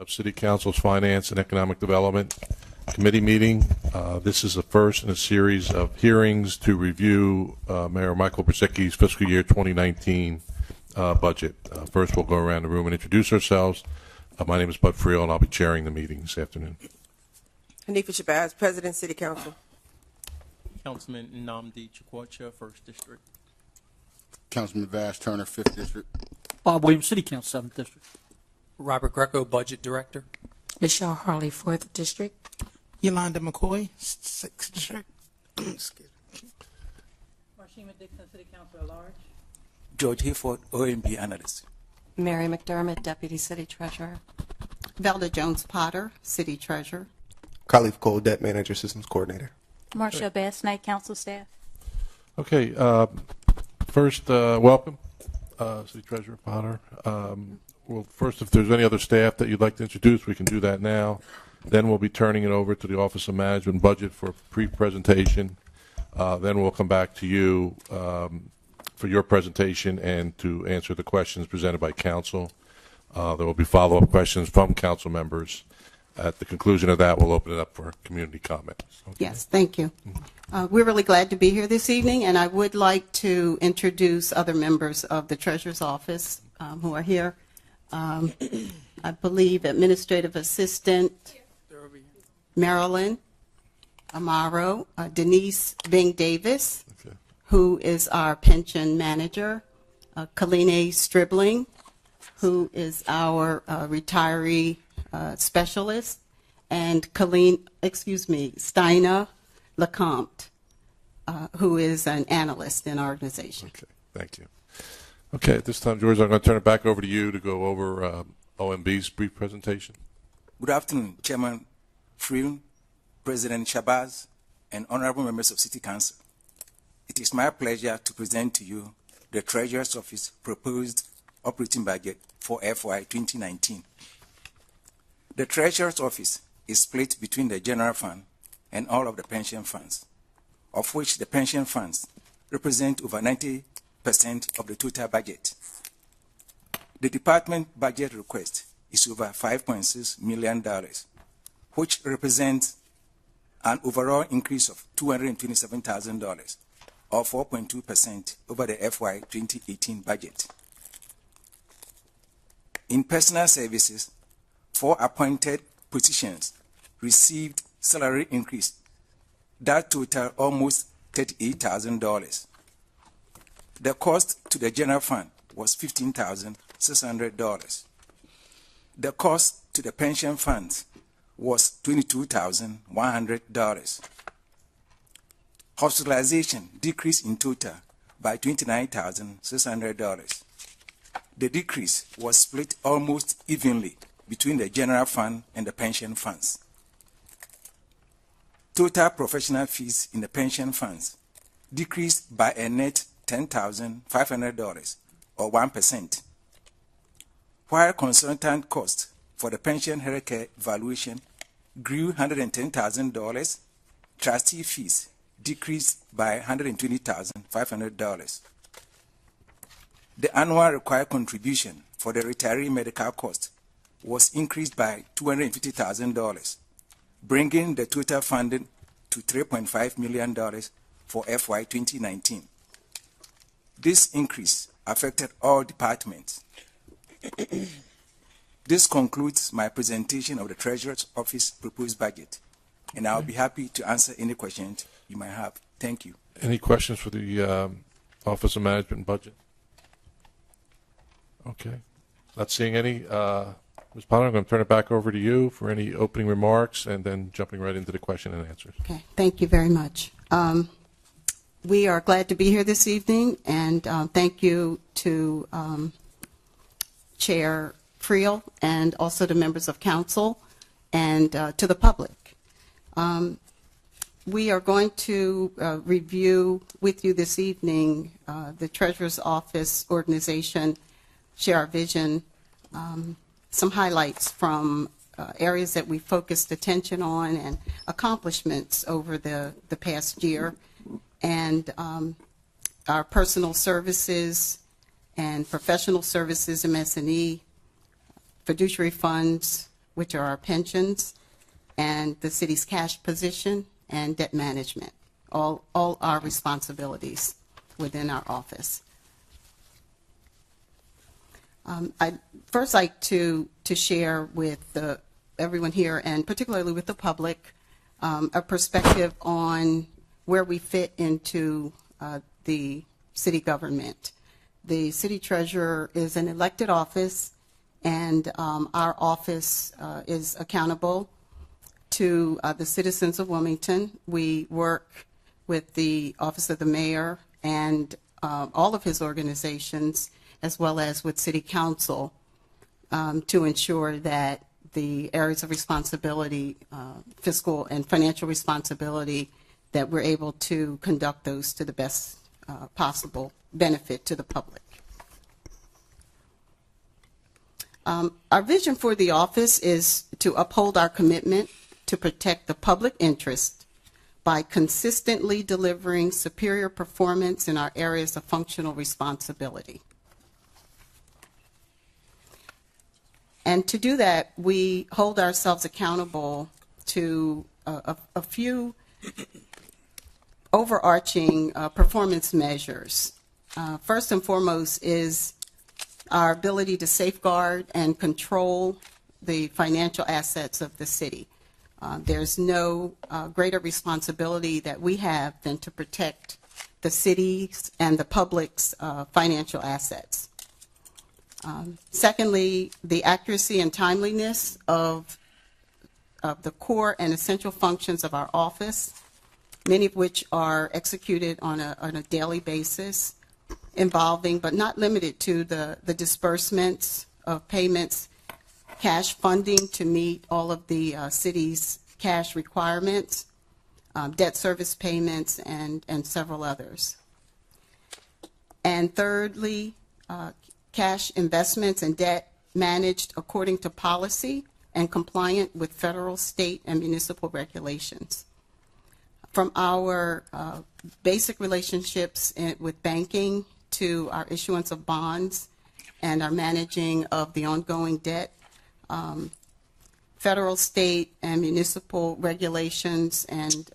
of City Council's Finance and Economic Development Committee meeting. This is the first in a series of hearings to review Mayor Michael Brzezinski's fiscal year 2019 budget. First, we'll go around the room and introduce ourselves. My name is Bud Friel, and I'll be chairing the meeting this afternoon. Hanifa Shabazz, President, City Council. Councilman Nnamdi Chukwacha, 1st District. Councilman Vash Turner, 5th District. Bob Williams, City Council, 7th District. Robert Greco, Budget Director. Michelle Harley, 4th District. Yolanda McCoy, 6th District. Marshima Dixon, City Council at Large. George Hayford, OMB Analyst. Mary McDermott, Deputy City Treasurer. Velda Jones-Potter, City Treasurer. Khalif Cole, Debt Manager, Systems Coordinator. Marcia Bass Knight, Council Staff. Okay, first, welcome, City Treasurer Potter. Well, first, if there's any other staff that you'd like to introduce, we can do that now. Then we'll be turning it over to the Office of Management Budget for pre-presentation. Then we'll come back to you for your presentation and to answer the questions presented by council. There will be follow-up questions from council members. At the conclusion of that, we'll open it up for community comments. Okay. Yes, thank you. We're really glad to be here this evening, and I would like to introduce other members of the Treasurer's Office who are here. I believe Administrative Assistant Marilyn Amaro, Denise Bing Davis, okay, who is our pension manager, Kaline Stribling, who is our retiree specialist, and Steina Lecomte, who is an analyst in our organization. Okay, thank you. Okay, at this time, George, I'm going to turn it back over to you to go over OMB's brief presentation. Good afternoon, Chairman Friel, President Shabazz, and honorable members of City Council. It is my pleasure to present to you the Treasurer's Office proposed operating budget for FY 2019. The Treasurer's Office is split between the general fund and all of the pension funds, of which the pension funds represent over 90% of the total budget. The department budget request is over $5.6 million, which represents an overall increase of $227,000, or 4.2% over the FY 2018 budget. In personal services, 4 appointed positions received salary increase that total almost $38,000. The cost to the general fund was $15,600. The cost to the pension funds was $22,100. Hospitalization decreased in total by $29,600. The decrease was split almost evenly between the general fund and the pension funds. Total professional fees in the pension funds decreased by a net $10,500, or 1%, while consultant costs for the pension healthcare evaluation grew $110,000. Trustee fees decreased by $120,500. The annual required contribution for the retiree medical cost was increased by $250,000, bringing the total funding to $3.5 million for FY 2019. This increase affected all departments. This concludes my presentation of the Treasurer's Office proposed budget, and I'll be happy to answer any questions you might have. Thank you. Any questions for the Office of Management and Budget? Okay. Not seeing any. Ms. Potter, I'm going to turn it back over to you for any opening remarks and then jumping right into the question and answers. Okay. Thank you very much. We are glad to be here this evening, and thank you to Chair Friel and also to members of council and to the public. We are going to review with you this evening the Treasurer's Office organization, share our vision, some highlights from areas that we focused attention on and accomplishments over the past year, and our personal services and professional services, MS&E, fiduciary funds, which are our pensions, and the city's cash position and debt management, all our responsibilities within our office. I'd first like to share with everyone here, and particularly with the public, a perspective on where we fit into the city government. The city treasurer is an elected office, and our office is accountable to the citizens of Wilmington. We work with the Office of the Mayor and all of his organizations, as well as with City Council, to ensure that the areas of responsibility, fiscal and financial responsibility, that we're able to conduct those to the best possible benefit to the public. Our vision for the office is to uphold our commitment to protect the public interest by consistently delivering superior performance in our areas of functional responsibility. And to do that, we hold ourselves accountable to a few overarching performance measures. First and foremost is our ability to safeguard and control the financial assets of the city. There's no greater responsibility that we have than to protect the city's and the public's financial assets. Secondly, the accuracy and timeliness of the core and essential functions of our office, many of which are executed on a daily basis, involving but not limited to the disbursements of payments, cash funding to meet all of the city's cash requirements, debt service payments, and several others. And thirdly, cash investments and debt managed according to policy and compliant with federal, state, and municipal regulations. From our basic relationships with banking to our issuance of bonds and our managing of the ongoing debt, federal, state, and municipal regulations and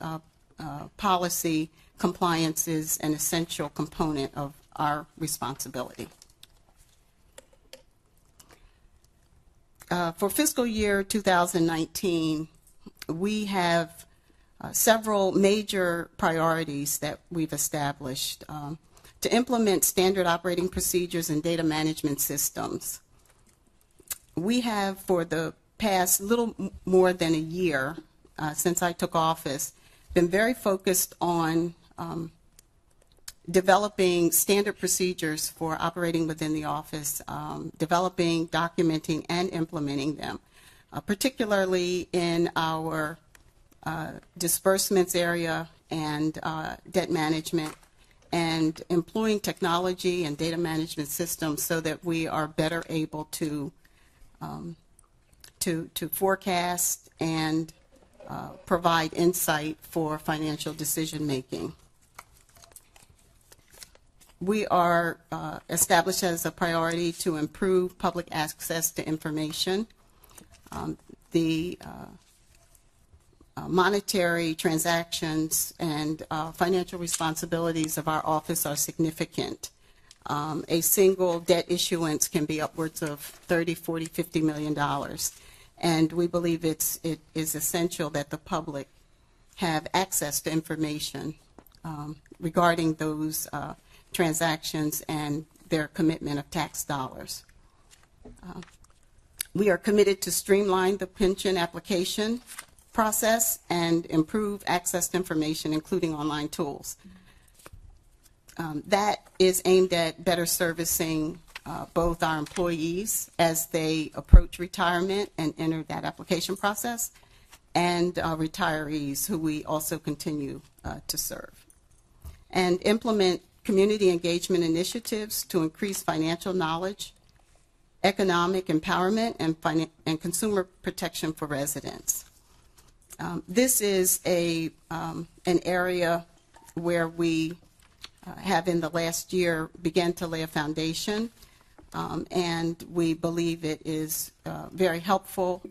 policy compliance is an essential component of our responsibility. For fiscal year 2019, we have several major priorities that we've established to implement standard operating procedures and data management systems. We have, for the past little more than a year since I took office, been very focused on developing standard procedures for operating within the office, developing, documenting, and implementing them, particularly in our disbursements area and debt management, and employing technology and data management systems so that we are better able to forecast and provide insight for financial decision making. We are established as a priority to improve public access to information. The monetary transactions and financial responsibilities of our office are significant. A single debt issuance can be upwards of $30, $40, $50 million. And we believe it is essential that the public have access to information regarding those transactions and their commitment of tax dollars. We are committed to streamline the pension application process and improve access to information, including online tools. That is aimed at better servicing both our employees as they approach retirement and enter that application process, and retirees who we also continue to serve. And implement community engagement initiatives to increase financial knowledge, economic empowerment, and consumer protection for residents. This is an area where we have in the last year began to lay a foundation, and we believe it is very helpful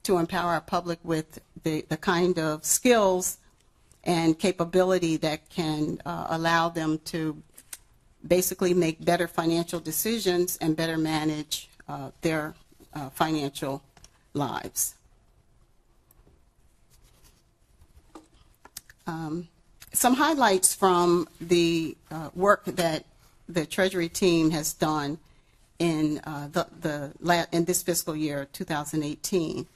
to empower our public with the kind of skills and capability that can allow them to basically make better financial decisions and better manage their financial lives. Some highlights from the work that the Treasury team has done in in this fiscal year, 2018,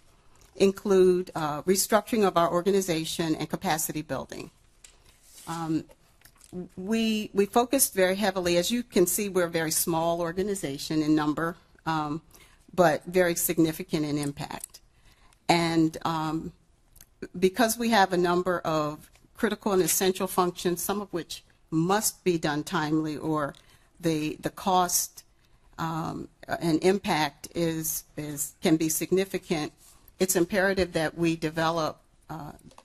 include restructuring of our organization and capacity building. We focused very heavily, as you can see, we're a very small organization in number, but very significant in impact. And because we have a number of critical and essential functions, some of which must be done timely, or the cost and impact can be significant, it's imperative that we develop,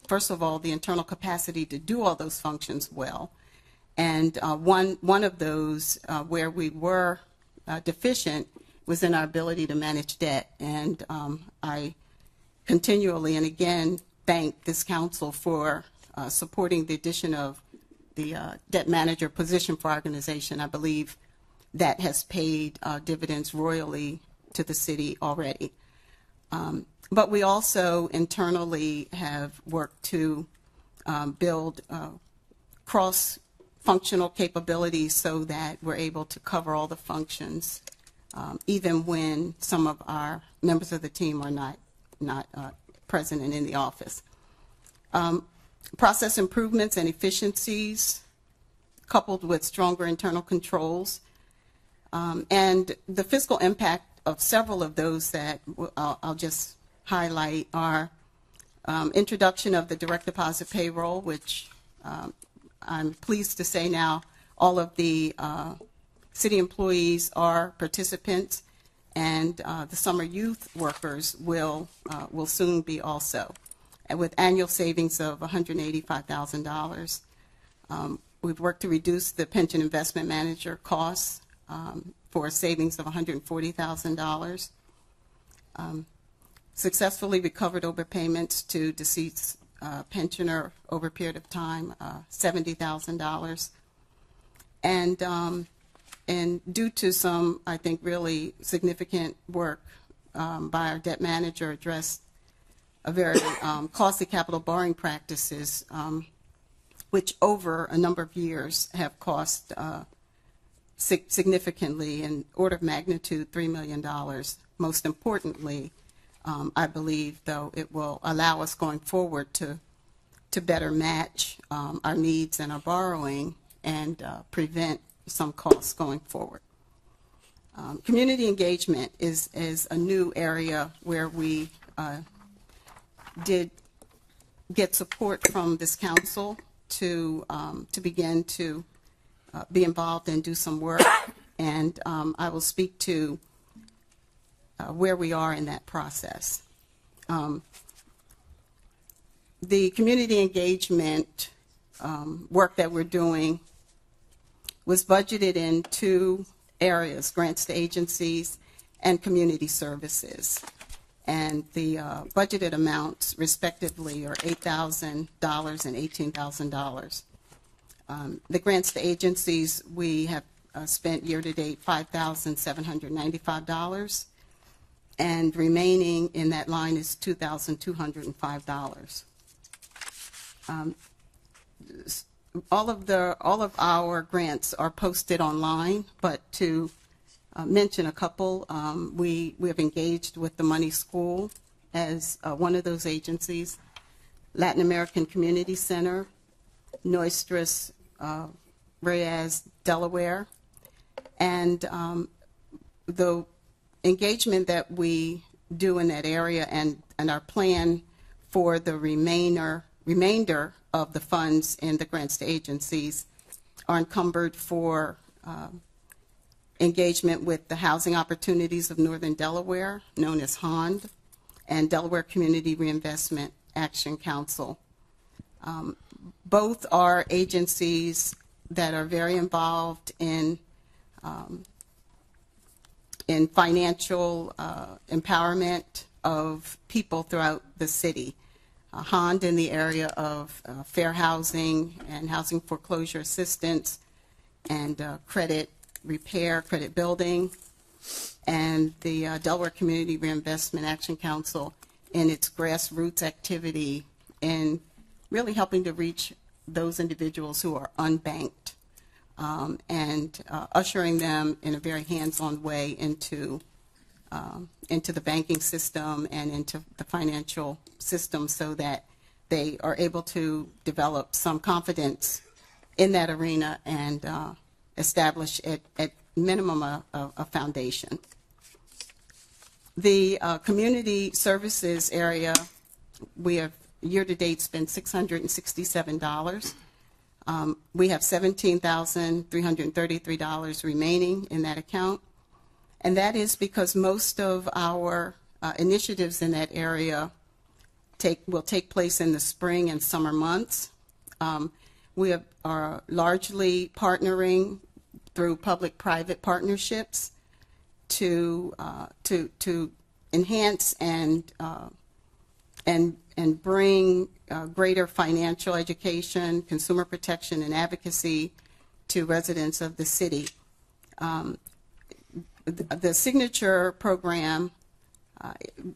first of all, the internal capacity to do all those functions well. And one of those where we were deficient was in our ability to manage debt. And I continually and again thank this council for supporting the addition of the debt manager position for our organization. I believe that has paid dividends royally to the city already. But we also internally have worked to build cross-functional capabilities so that we're able to cover all the functions, even when some of our members of the team are not present and in the office. Process improvements and efficiencies coupled with stronger internal controls. And the fiscal impact of several of those that I'll just highlight are introduction of the direct deposit payroll, which I'm pleased to say now all of the city employees are participants, and the summer youth workers will soon be also, and with annual savings of $185,000. We've worked to reduce the pension investment manager costs for savings of $140,000. Successfully recovered overpayments to deceased pensioner over a period of time, $70,000. And due to some, I think, really significant work by our debt manager, addressed a very costly capital borrowing practices, which over a number of years have cost significantly, in order of magnitude, $3 million. Most importantly, I believe, though, it will allow us going forward to better match our needs and our borrowing and prevent some costs going forward. Community engagement is a new area where we did get support from this council to begin to be involved and do some work, and I will speak to where we are in that process. The community engagement work that we're doing was budgeted in two areas: grants to agencies and community services. And the budgeted amounts, respectively, are $8,000 and $18,000. The grants to agencies, we have spent year-to-date $5,795, and remaining in that line is $2,205. All of our grants are posted online, but to mention a couple, we have engaged with the Money School as one of those agencies, Latin American Community Center, Nuestras Reyes, Delaware, and the engagement that we do in that area and our plan for the remainder of the funds in the grants to agencies are encumbered for engagement with the Housing Opportunities of Northern Delaware, known as HOND, and Delaware Community Reinvestment Action Council. Both are agencies that are very involved in financial empowerment of people throughout the city. HOND in the area of fair housing and housing foreclosure assistance and credit repair, credit building, and the Delaware Community Reinvestment Action Council in its grassroots activity in really helping to reach those individuals who are unbanked and ushering them in a very hands-on way into the banking system and into the financial system so that they are able to develop some confidence in that arena and establish at minimum a foundation. The community services area, we have year-to-date spent $667. We have $17,333 remaining in that account. And that is because most of our initiatives in that area will take place in the spring and summer months. We are largely partnering through public-private partnerships to enhance and bring greater financial education, consumer protection, and advocacy to residents of the city. The Signature program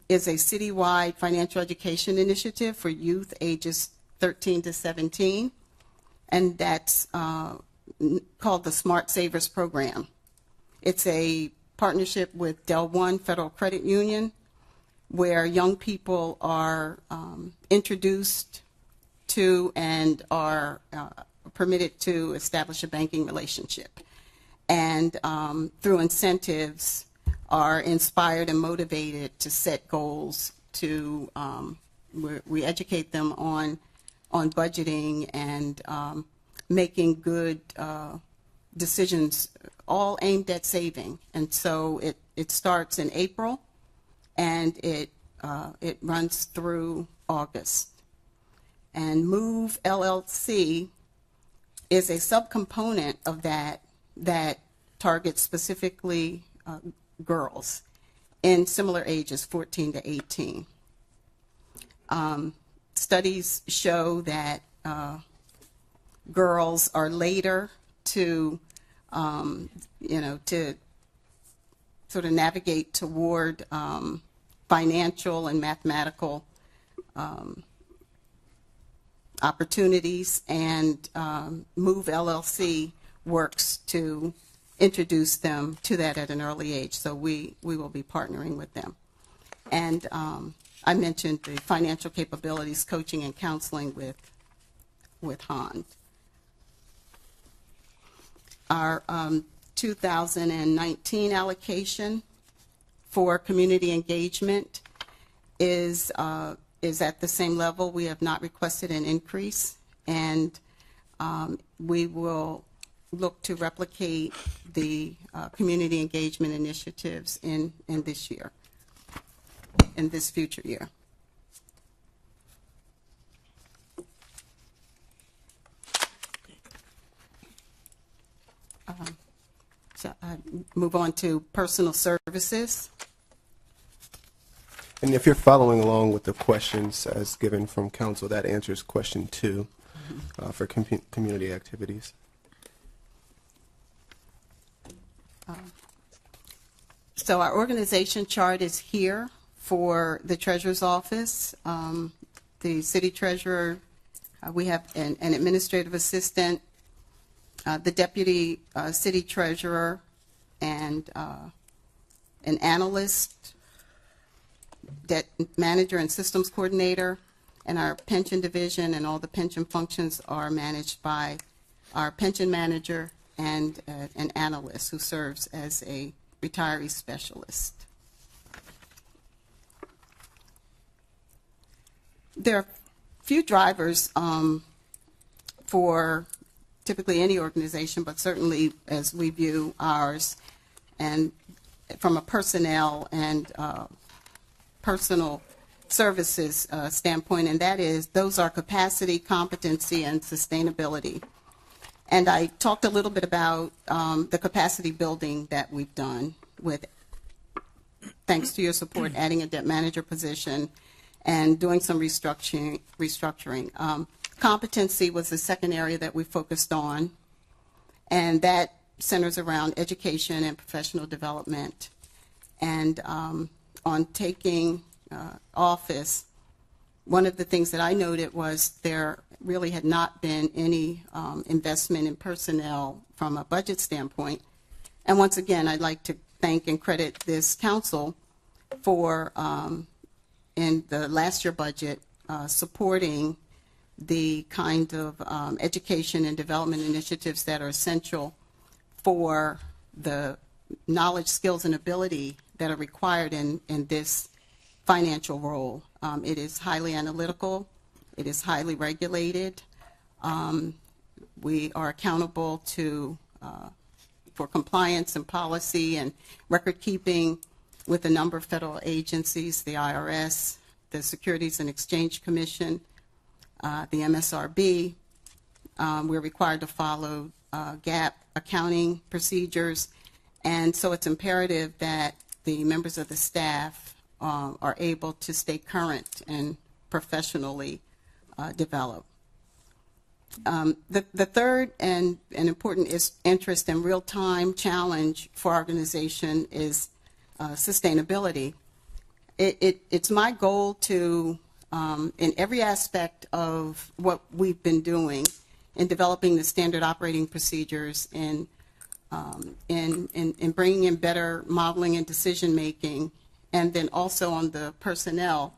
is a citywide financial education initiative for youth ages 13 to 17, and that's called the Smart Savers Program. It's a partnership with Del One Federal Credit Union, where young people are introduced to and are permitted to establish a banking relationship. And through incentives are inspired and motivated to set goals to, we educate them on budgeting and making good decisions, all aimed at saving. And so it starts in April and it runs through August. And MOVE LLC is a subcomponent of that targets specifically girls in similar ages, 14 to 18. Studies show that girls are later to, to sort of navigate toward financial and mathematical opportunities, and MOVE LLC works to introduce them to that at an early age. So we will be partnering with them. And I mentioned the financial capabilities, coaching, and counseling with HOND. Our 2019 allocation for community engagement is at the same level. We have not requested an increase, and we will look to replicate the community engagement initiatives in this year, in this future year. So I move on to personal services. And if you're following along with the questions as given from council, that answers question 2 for community activities. So our organization chart is here for the treasurer's office. The city treasurer, we have an administrative assistant, the deputy city treasurer, and an analyst, debt manager and systems coordinator, and our pension division and all the pension functions are managed by our pension manager and an analyst who serves as a retiree specialist. There are few drivers for typically any organization, but certainly as we view ours, and from a personnel and personal services standpoint, and that is those are capacity, competency, and sustainability. And I talked a little bit about the capacity building that we've done with thanks to your support, adding a debt manager position and doing some restructuring. Competency was the second area that we focused on, and that centers around education and professional development. And on taking office, one of the things that I noted was there really had not been any investment in personnel from a budget standpoint. And once again, I'd like to thank and credit this council for, in the last year budget, supporting the kind of education and development initiatives that are essential for the knowledge, skills, and ability that are required in this financial role. It is highly analytical. It is highly regulated. We are accountable for compliance and policy and record keeping with a number of federal agencies, the IRS, the Securities and Exchange Commission, the MSRB. We're required to follow GAAP accounting procedures, and so it's imperative that the members of the staff are able to stay current and professionally develop. The third and important interest and real-time challenge for our organization is sustainability. It's my goal to, in every aspect of what we've been doing in developing the standard operating procedures and in bringing in better modeling and decision making, and then also on the personnel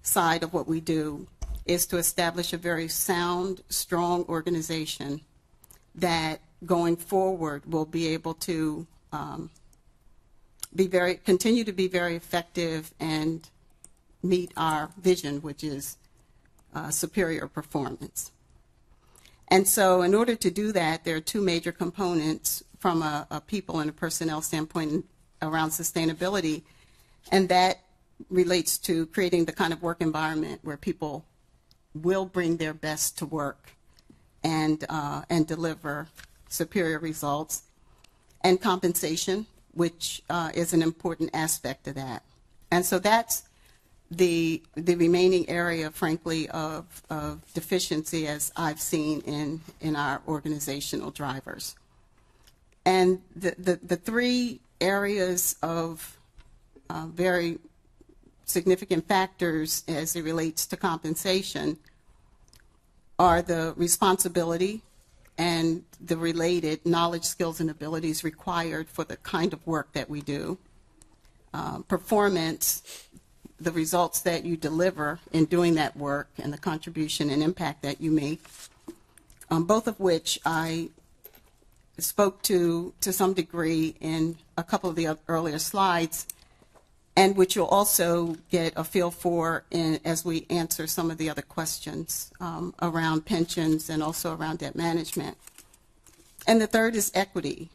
side of what we do, is to establish a very sound, strong organization that going forward will be able to continue to be very effective and meet our vision, which is superior performance. And so in order to do that, there are two major components from a people and a personnel standpoint around sustainability, and that relates to creating the kind of work environment where people will bring their best to work and deliver superior results, and compensation, which is an important aspect of that. And so that's the remaining area, frankly, of deficiency as I've seen in our organizational drivers. And the three areas of very significant factors as it relates to compensation are the responsibility and the related knowledge, skills, and abilities required for the kind of work that we do. Performance, the results that you deliver in doing that work, and the contribution and impact that you make, both of which I spoke to some degree in a couple of the earlier slides, and which you'll also get a feel for as we answer some of the other questions around pensions and also around debt management. And the third is equity.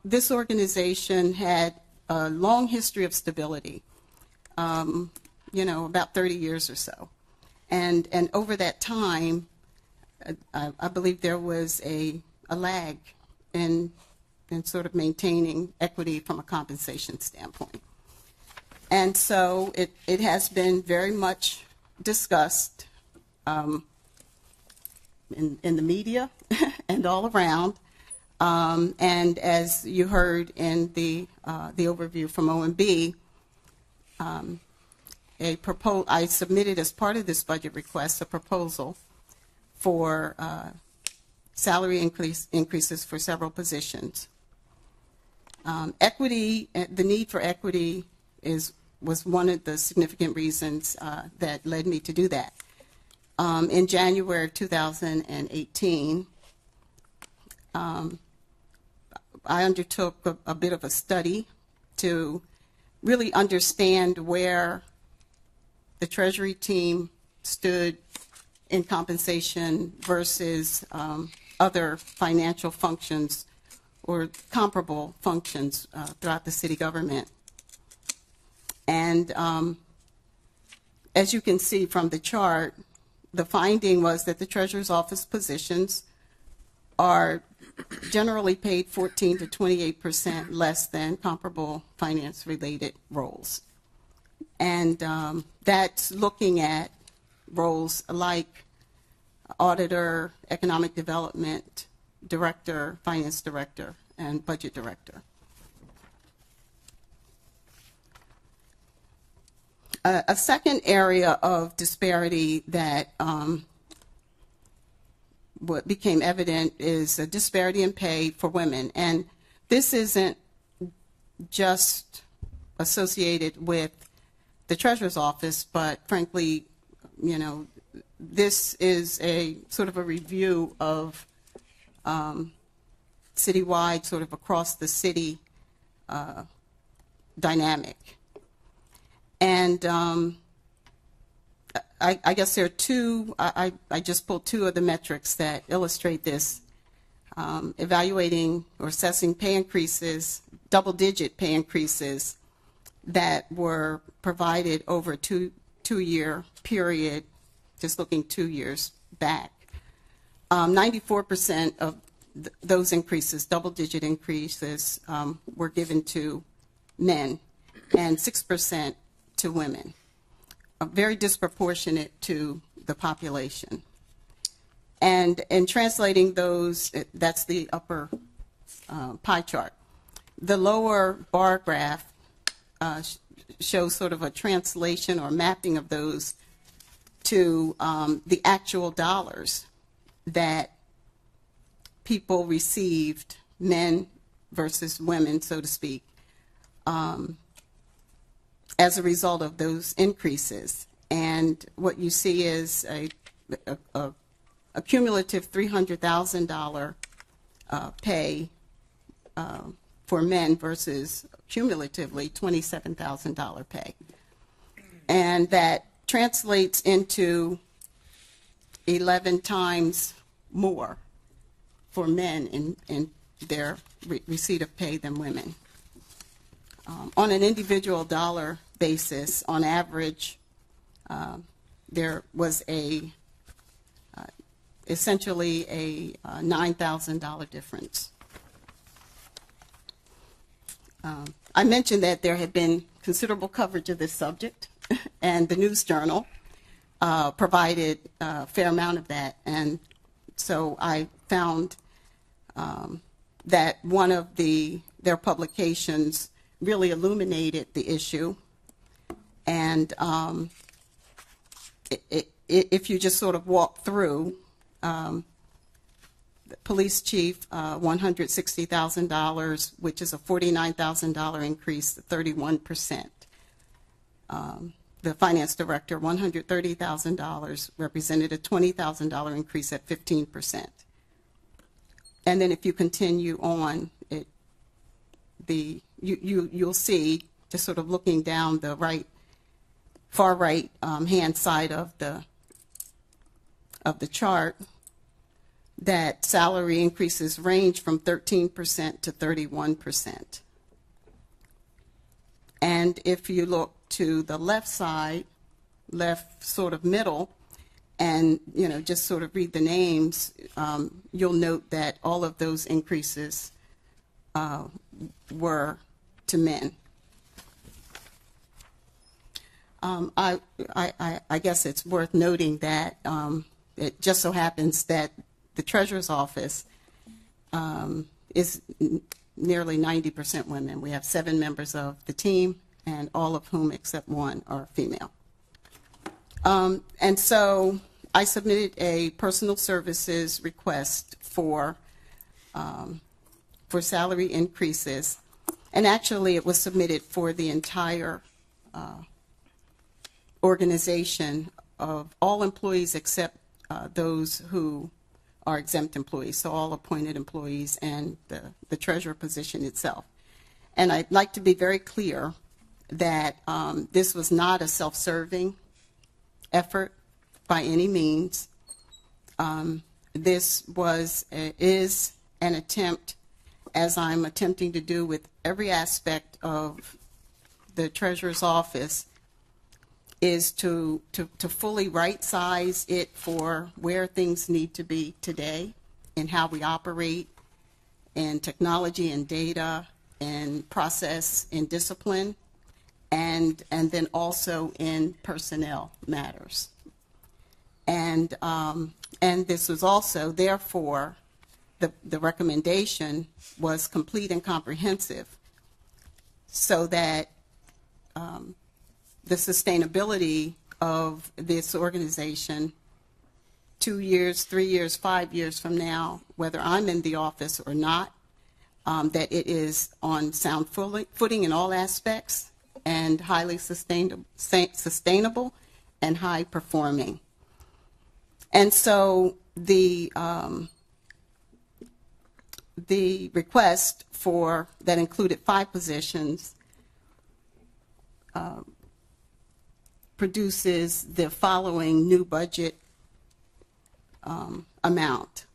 This organization had a long history of stability, about 30 years or so. And over that time, I believe there was a lag in sort of maintaining equity from a compensation standpoint. And so it has been very much discussed in the media and all around. And as you heard in the overview from OMB, I submitted as part of this budget request a proposal for salary increases for several positions. Equity, the need for equity was one of the significant reasons that led me to do that. In January of 2018, I undertook a bit of a study to really understand where the Treasury team stood in compensation versus other financial functions or comparable functions throughout the city government. And as you can see from the chart, the finding was that the Treasurer's Office positions are generally paid 14 to 28% less than comparable finance-related roles. And that's looking at roles like auditor, economic development director, finance director, and budget director. A second area of disparity that what became evident is a disparity in pay for women. And this isn't just associated with the Treasurer's Office, but frankly, you know, this is a sort of a review of citywide, sort of across the city dynamic. And I guess there are two, I just pulled two of the metrics that illustrate this. Evaluating or assessing pay increases, double-digit pay increases that were provided over a two-year period, just looking 2 years back. 94% of those increases, double-digit increases, were given to men, and 6% to women. Very disproportionate to the population. And in translating those, that's the upper pie chart. The lower bar graph shows sort of a translation or mapping of those to the actual dollars that people received, men versus women, so to speak, as a result of those increases. And what you see is a cumulative $300,000 pay for men versus cumulatively $27,000 pay. And that translates into 11 times more for men in their receipt of pay than women. On an individual dollar basis, on average, there was essentially a $9,000 difference. I mentioned that there had been considerable coverage of this subject, and the News Journal provided a fair amount of that. And so I found that one of their publications really illuminated the issue. And if you just sort of walk through, the police chief, $160,000, which is a $49,000 increase, 31%. The finance director, $130,000, represented a $20,000 increase at 15%. And then if you continue on, you'll see, just sort of looking down the far right hand side of the chart, that salary increases range from 13% to 31%. And if you look to the left side, left sort of middle, and just sort of read the names, you'll note that all of those increases were to men. I guess it's worth noting that it just so happens that the Treasurer's Office is nearly 90% women. We have 7 members of the team, and all of whom except one are female. And so I submitted a personal services request for salary increases, and actually it was submitted for the entire organization of all employees except those who are exempt employees, so all appointed employees and the treasurer position itself. And I'd like to be very clear that this was not a self-serving effort by any means. This is an attempt, as I'm attempting to do with every aspect of the Treasurer's Office, is to fully right-size it for where things need to be today and how we operate in technology and data, in process and discipline, and then also in personnel matters. And this was also, therefore, the recommendation was complete and comprehensive, so that the sustainability of this organization 2 years, 3 years, 5 years from now, whether I'm in the office or not, that it is on sound footing in all aspects and highly sustainable and high performing. And so the request for that included 5 positions produces the following new budget amount.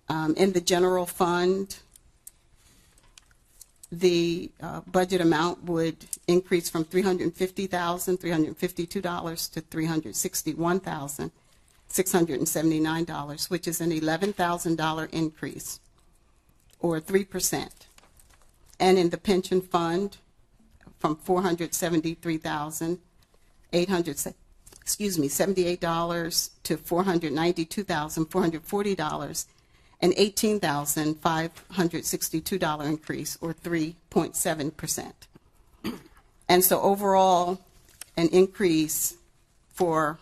In the general fund, the budget amount would increase from $352 to $361,679, which is an $11,000 increase, or 3%. And in the pension fund, from $473,878 to $492,440, an $18,562 increase, or 3.7%. And so overall, an increase for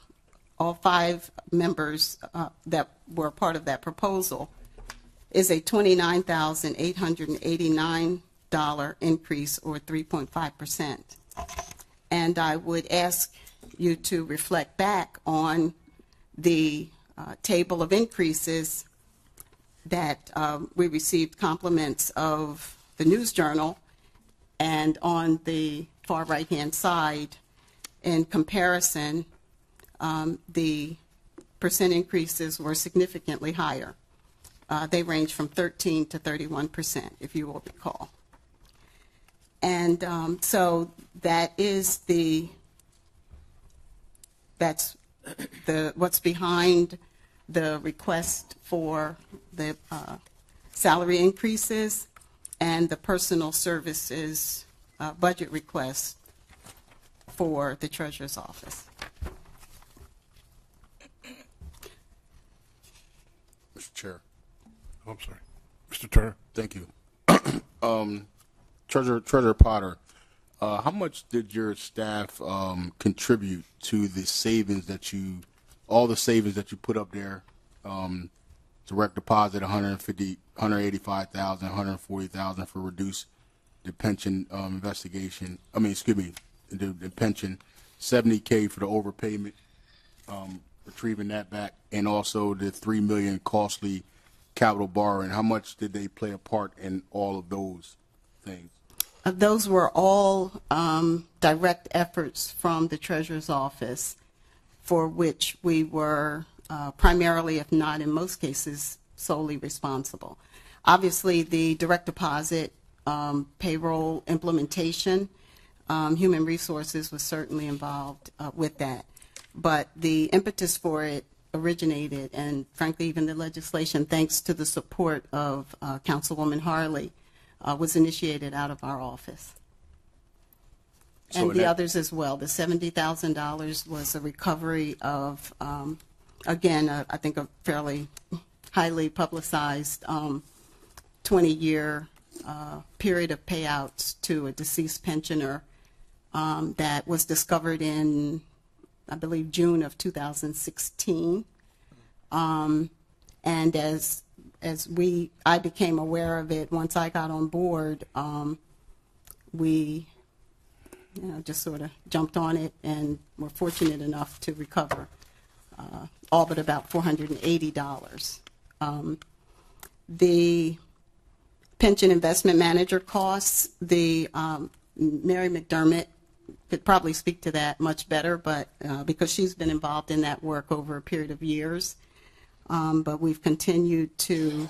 all 5 members that were part of that proposal is a $29,889 increase, or 3.5%. And I would ask you to reflect back on the table of increases that we received compliments of the News Journal, and on the far right-hand side, in comparison, the percent increases were significantly higher. They range from 13 to 31%, if you will recall. And so that's what's behind the request for the salary increases and the personal services budget request for the Treasurer's Office. Mr. Chair. Oh, I'm sorry. Mr. Turner. Thank you. Treasurer Potter, how much did your staff contribute to the savings all the savings that you put up there? Direct deposit, $185,000, $140,000 for reduced the pension investigation. The pension, $70K for the overpayment, retrieving that back, and also the $3 million costly capital borrowing. How much did they play a part in all of those things? Those were all direct efforts from the Treasurer's Office, for which we were primarily, if not in most cases, solely responsible. Obviously, the direct deposit, payroll implementation, human resources was certainly involved with that. But the impetus for it originated, and frankly, even the legislation, thanks to the support of Councilwoman Harley, was initiated out of our office. And the others as well. The $70,000 was a recovery of, again, I think a fairly highly publicized 20-year period of payouts to a deceased pensioner that was discovered in, I believe, June of 2016. And I became aware of it once I got on board, we just sort of jumped on it and were fortunate enough to recover all but about $480. The pension investment manager costs, Mary McDermott could probably speak to that much better, but because she's been involved in that work over a period of years. But we've continued to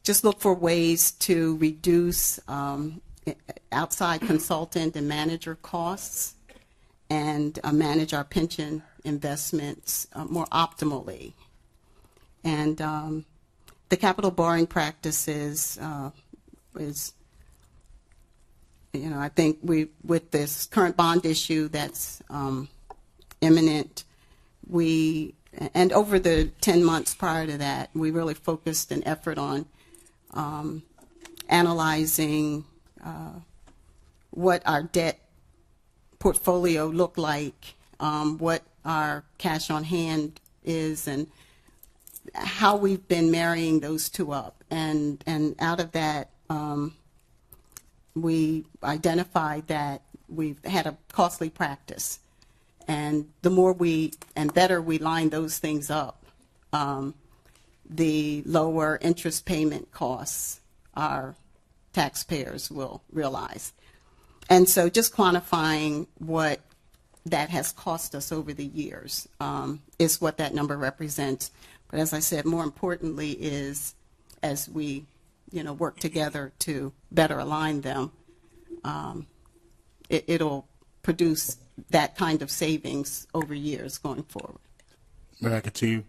just look for ways to reduce outside consultant and manager costs and manage our pension investments more optimally. And the capital borrowing practices is, I think with this current bond issue that's imminent, and over the 10 months prior to that, we really focused an effort on analyzing what our debt portfolio looked like, what our cash on hand is, and how we've been marrying those two up. And out of that, we identified that we've had a costly practice. And the more and better we line those things up, the lower interest payment costs our taxpayers will realize. And so just quantifying what that has cost us over the years is what that number represents. But as I said, more importantly is as we, work together to better align them, it'll produce that kind of savings over years going forward. May I continue?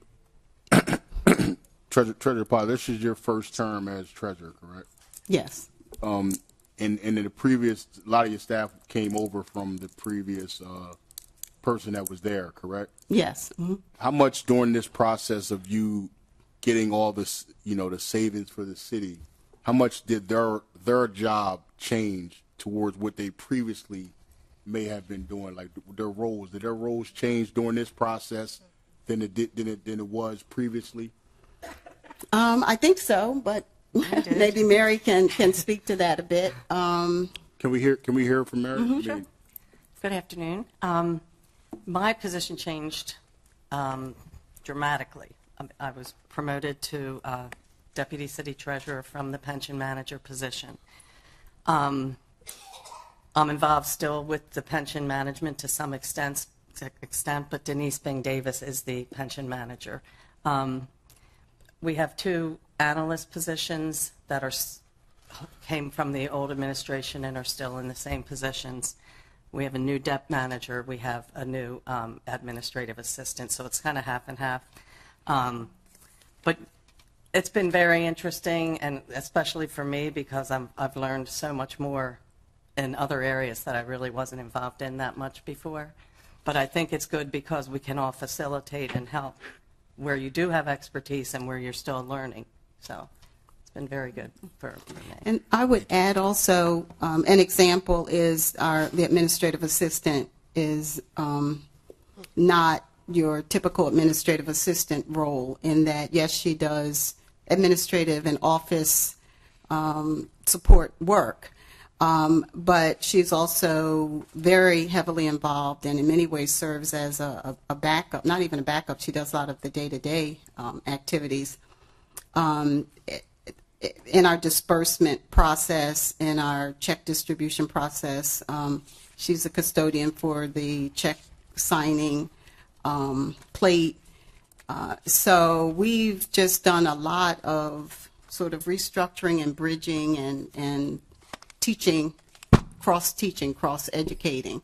Treasurer Potter, this is your first term as treasurer, correct? Yes. And in the previous, a lot of your staff came over from the previous person that was there, correct? Yes. Mm-hmm. How much during this process of you getting all this, the savings for the city, how much did their job change towards what they previously may have been doing? Like their roles, did their roles change during this process than it was previously? I think so, but maybe Mary can speak to that a bit. Can we hear from Mary? Mm-hmm, sure. Good afternoon. My position changed dramatically. I was promoted to Deputy City Treasurer from the pension manager position. I'm involved still with the pension management to some extent, but Denise Bing Davis is the pension manager. We have two analyst positions that came from the old administration and are still in the same positions. We have a new DEP manager. We have a new administrative assistant, so it's kind of half and half. But it's been very interesting, and especially for me because I've learned so much more in other areas that I really wasn't involved in that much before. But I think it's good because we can all facilitate and help where you do have expertise and where you're still learning. So it's been very good for me. And I would add also, an example is the administrative assistant is not your typical administrative assistant role in that, yes, she does administrative and office support work, but she's also very heavily involved and in many ways serves as a backup, not even a backup, she does a lot of the day-to-day activities. In our disbursement process, in our check distribution process, she's a custodian for the check signing plate. So we've just done a lot of sort of restructuring and bridging and teaching, cross-teaching, cross-educating.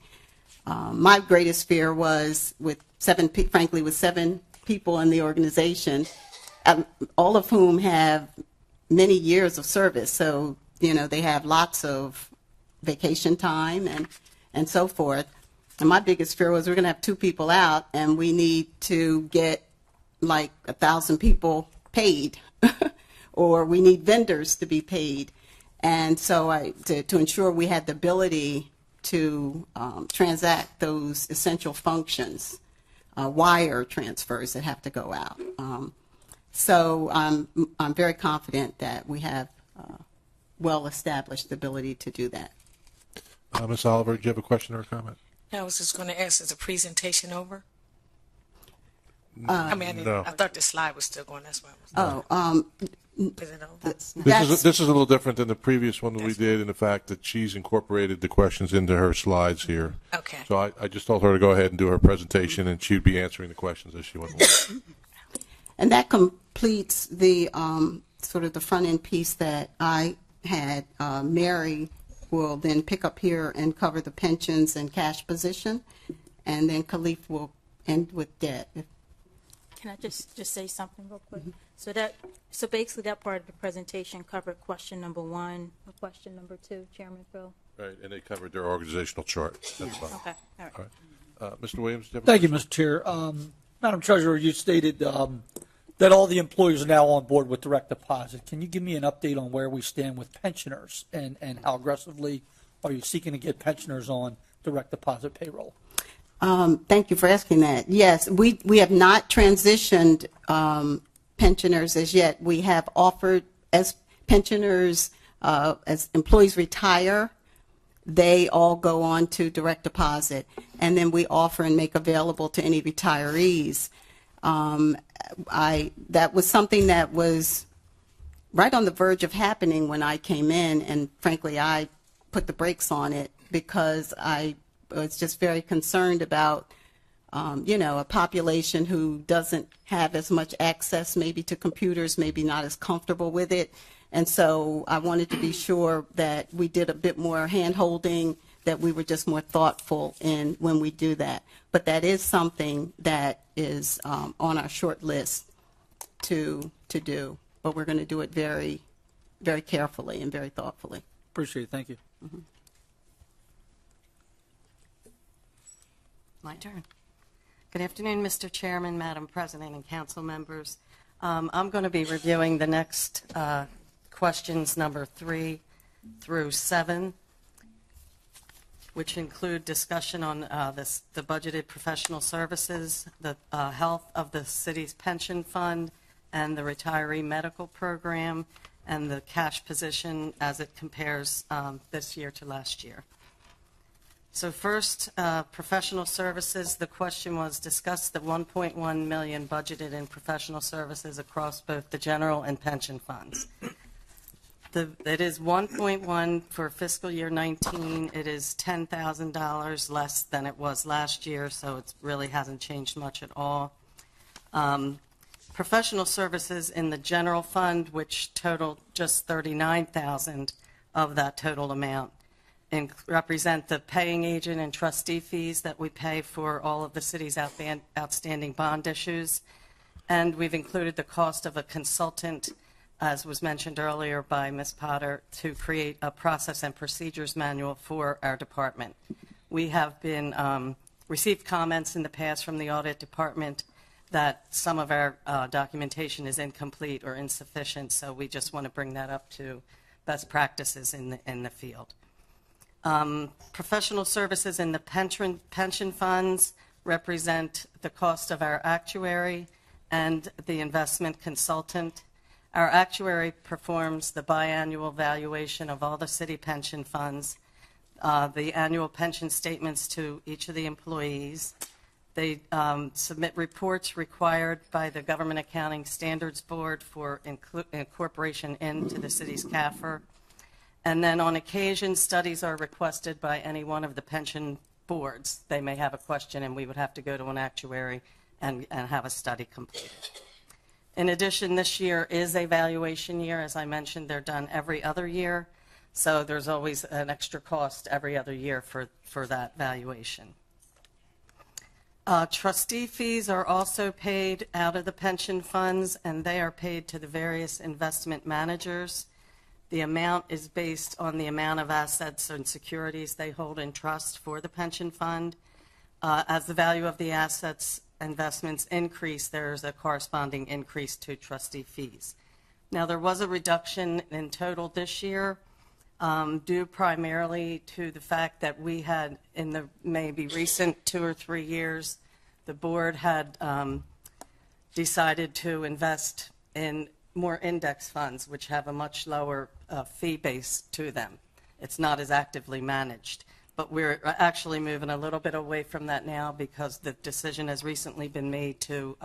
My greatest fear was with seven people in the organization, all of whom have many years of service. So, they have lots of vacation time and so forth. And my biggest fear was we're going to have two people out and we need to get like 1,000 people paid or we need vendors to be paid. And so to ensure we had the ability to transact those essential functions, wire transfers that have to go out. So I'm very confident that we have well-established ability to do that. Ms. Oliver, do you have a question or a comment? I was just going to ask, is the presentation over? No. I thought the slide was still going. That's why I was. Is it over? This is a little different than the previous one that we did in the fact that she's incorporated the questions into her slides here. Okay. So I just told her to go ahead and do her presentation, and she'd be answering the questions as she went along. And that completes the sort of the front end piece that I had. Mary will then pick up here and cover the pensions and cash position, and then Khalif will end with debt. Can I just say something real quick? So basically that part of the presentation covered question number 1 or question number 2, Chairman Phil? Right, and they covered their organizational chart. That's fine. Okay, all right. All right. Mr. Williams, do you have a Thank you, question? Mr. Chair. Madam Treasurer, you stated that all the employees are now on board with direct deposit. Can you give me an update on where we stand with pensioners and how aggressively are you seeking to get pensioners on direct deposit payroll? Thank you for asking that. Yes, we have not transitioned pensioners as yet. We have offered, as pensioners, as employees retire, they all go on to direct deposit, and then we offer and make available to any retirees. That was something that was right on the verge of happening when I came in, and frankly, I put the brakes on it because I was just very concerned about, a population who doesn't have as much access maybe to computers, maybe not as comfortable with it. And so I wanted to be sure that we did a bit more hand-holding, that we were just more thoughtful in when we do that. But that is something that is on our short list to do. But we're going to do it very, very carefully and very thoughtfully. Appreciate it. Thank you. Mm-hmm. My turn. Good afternoon, Mr. Chairman, Madam President, and council members. I'm going to be reviewing the next questions number 3 through 7, which include discussion on the budgeted professional services, the health of the city's pension fund, and the retiree medical program, and the cash position as it compares this year to last year. So first, professional services, the question was discuss the $1.1 million budgeted in professional services across both the general and pension funds. It is 1.1 for fiscal year 19. It is $10,000 less than it was last year, so it really hasn't changed much at all. Professional services in the general fund, which totaled just $39,000 of that total amount, and represent the paying agent and trustee fees that we pay for all of the city's outstanding bond issues. And we've included the cost of a consultant, as was mentioned earlier by Ms. Potter, to create a process and procedures manual for our department. We have been received comments in the past from the audit department that some of our documentation is incomplete or insufficient, so we just want to bring that up to best practices in the field. Professional services in the pension funds represent the cost of our actuary and the investment consultant. Our actuary performs the biannual valuation of all the city pension funds, the annual pension statements to each of the employees. They submit reports required by the Government Accounting Standards Board for incorporation into the city's CAFR. And then on occasion, studies are requested by any one of the pension boards. They may have a question, and we would have to go to an actuary and have a study completed. In addition, this year is a valuation year. As I mentioned, they're done every other year, so there's always an extra cost every other year for that valuation. Trustee fees are also paid out of the pension funds, and they are paid to the various investment managers. The amount is based on the amount of assets and securities they hold in trust for the pension fund. As the value of the assets investments increase, there's a corresponding increase to trustee fees. Now, there was a reduction in total this year due primarily to the fact that we had, in the maybe recent 2 or 3 years, the board had decided to invest in more index funds, which have a much lower fee base to them. It's not as actively managed. But we're actually moving a little bit away from that now because the decision has recently been made to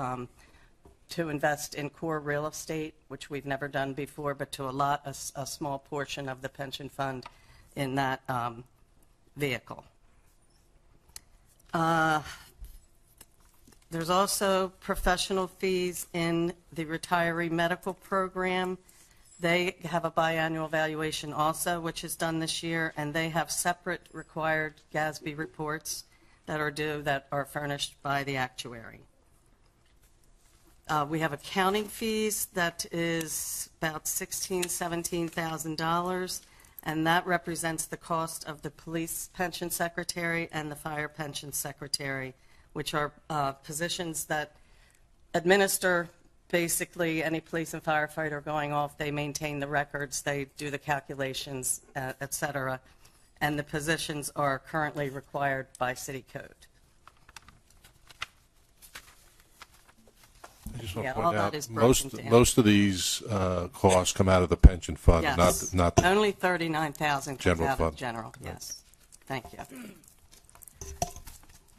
invest in core real estate, which we've never done before, but to allot a small portion of the pension fund in that vehicle. There's also professional fees in the retiree medical program. They have a biannual valuation also, which is done this year, and they have separate required GASB reports that are due that are furnished by the actuary. We have accounting fees that is about $17,000, and that represents the cost of the police pension secretary and the fire pension secretary, which are positions that administer basically any police and firefighter going off. They maintain the records, they do the calculations, et cetera, and the positions are currently required by city code. I just want Yeah, to all point that out, is broken down. most of these costs come out of the pension fund, Yes. not the Only $39,000 comes General out fund. of general, yes. Thank you.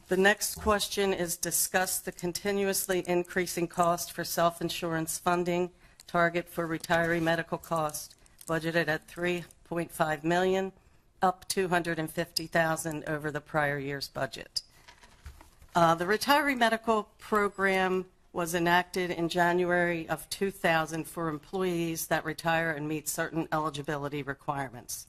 The next question is discuss the continuously increasing cost for self-insurance funding, target for retiree medical cost, budgeted at $3.5 million, up $250,000 over the prior year's budget. The retiree medical program was enacted in January of 2000 for employees that retire and meet certain eligibility requirements.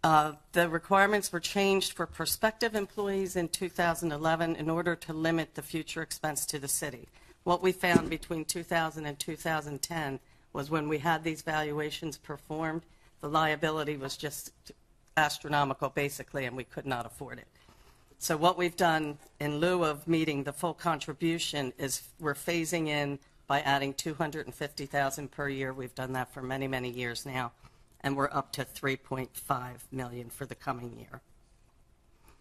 The requirements were changed for prospective employees in 2011 in order to limit the future expense to the city. What we found between 2000 and 2010 was when we had these valuations performed, the liability was just astronomical, basically, and we could not afford it. So what we've done in lieu of meeting the full contribution is we're phasing in by adding $250,000 per year. We've done that for many, many years now, and we're up to $3.5 million for the coming year.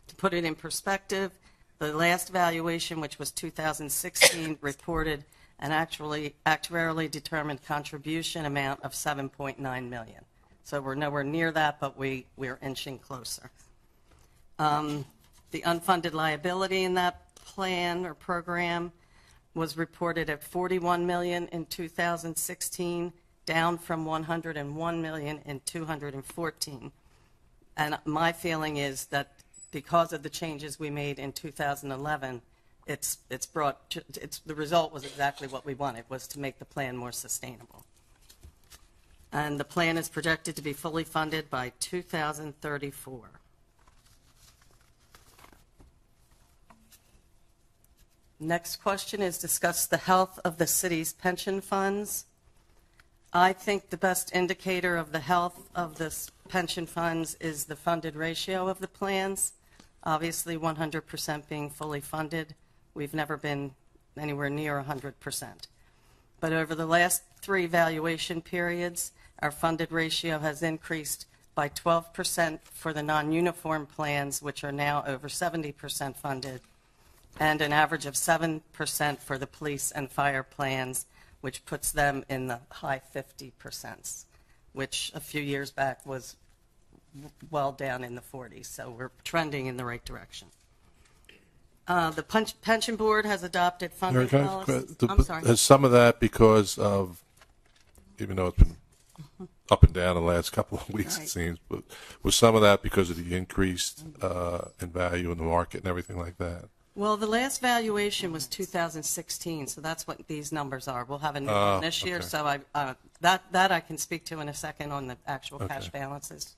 To put it in perspective, the last valuation, which was 2016, reported an actuarially determined contribution amount of $7.9 million. So we're nowhere near that, but we're inching closer. The unfunded liability in that plan or program was reported at $41 million in 2016, down from $101 million in 2014. And my feeling is that because of the changes we made in 2011, the result was exactly what we wanted, was to make the plan more sustainable. And the plan is projected to be fully funded by 2034. Next question is discuss the health of the city's pension funds. I think the best indicator of the health of this pension funds is the funded ratio of the plans. Obviously, 100% being fully funded. We've never been anywhere near 100%. But over the last 3 valuation periods, our funded ratio has increased by 12% for the non-uniform plans, which are now over 70% funded, and an average of 7% for the police and fire plans, which puts them in the high 50%, which a few years back was well down in the 40s. So we're trending in the right direction. The pension board has adopted funding policies. I'm sorry. Has some of that because of, even though it's been up and down the last couple of weeks, Right. it seems, but was some of that because of the increased in value in the market and everything like that? Well, the last valuation was 2016, so that's what these numbers are. We'll have a new one this year, okay. so that I can speak to in a second on the actual cash balances.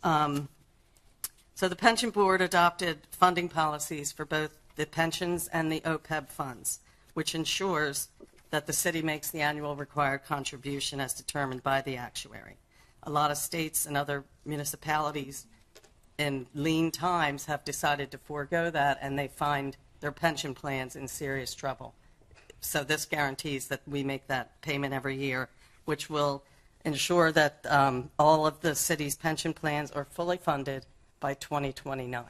So the pension board adopted funding policies for both the pensions and the OPEB funds, which ensures that the city makes the annual required contribution as determined by the actuary. A lot of states and other municipalities in lean times have decided to forego that, and they find their pension plans in serious trouble. So this guarantees that we make that payment every year, which will ensure that all of the city's pension plans are fully funded by 2029.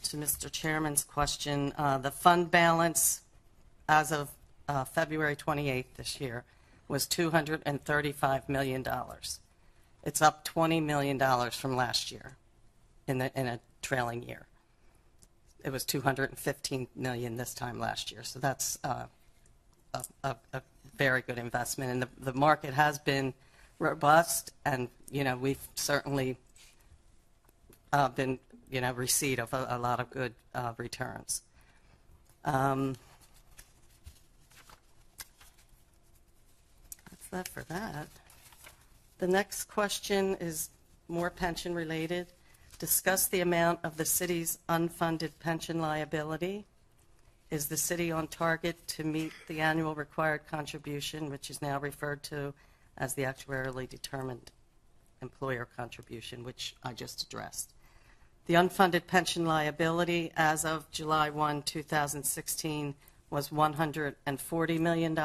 To Mr. Chairman's question, the fund balance as of February 28th this year was $235 million. It's up $20 million from last year in a trailing year. It was $215 million this time last year. So that's a very good investment. And the market has been robust, and, we've certainly been, receipt of a lot of good returns. That's that for that. The next question is more pension related. Discuss the amount of the city's unfunded pension liability. Is the city on target to meet the annual required contribution, which is now referred to as the actuarially determined employer contribution, which I just addressed? The unfunded pension liability as of July 1, 2016 was $140 million.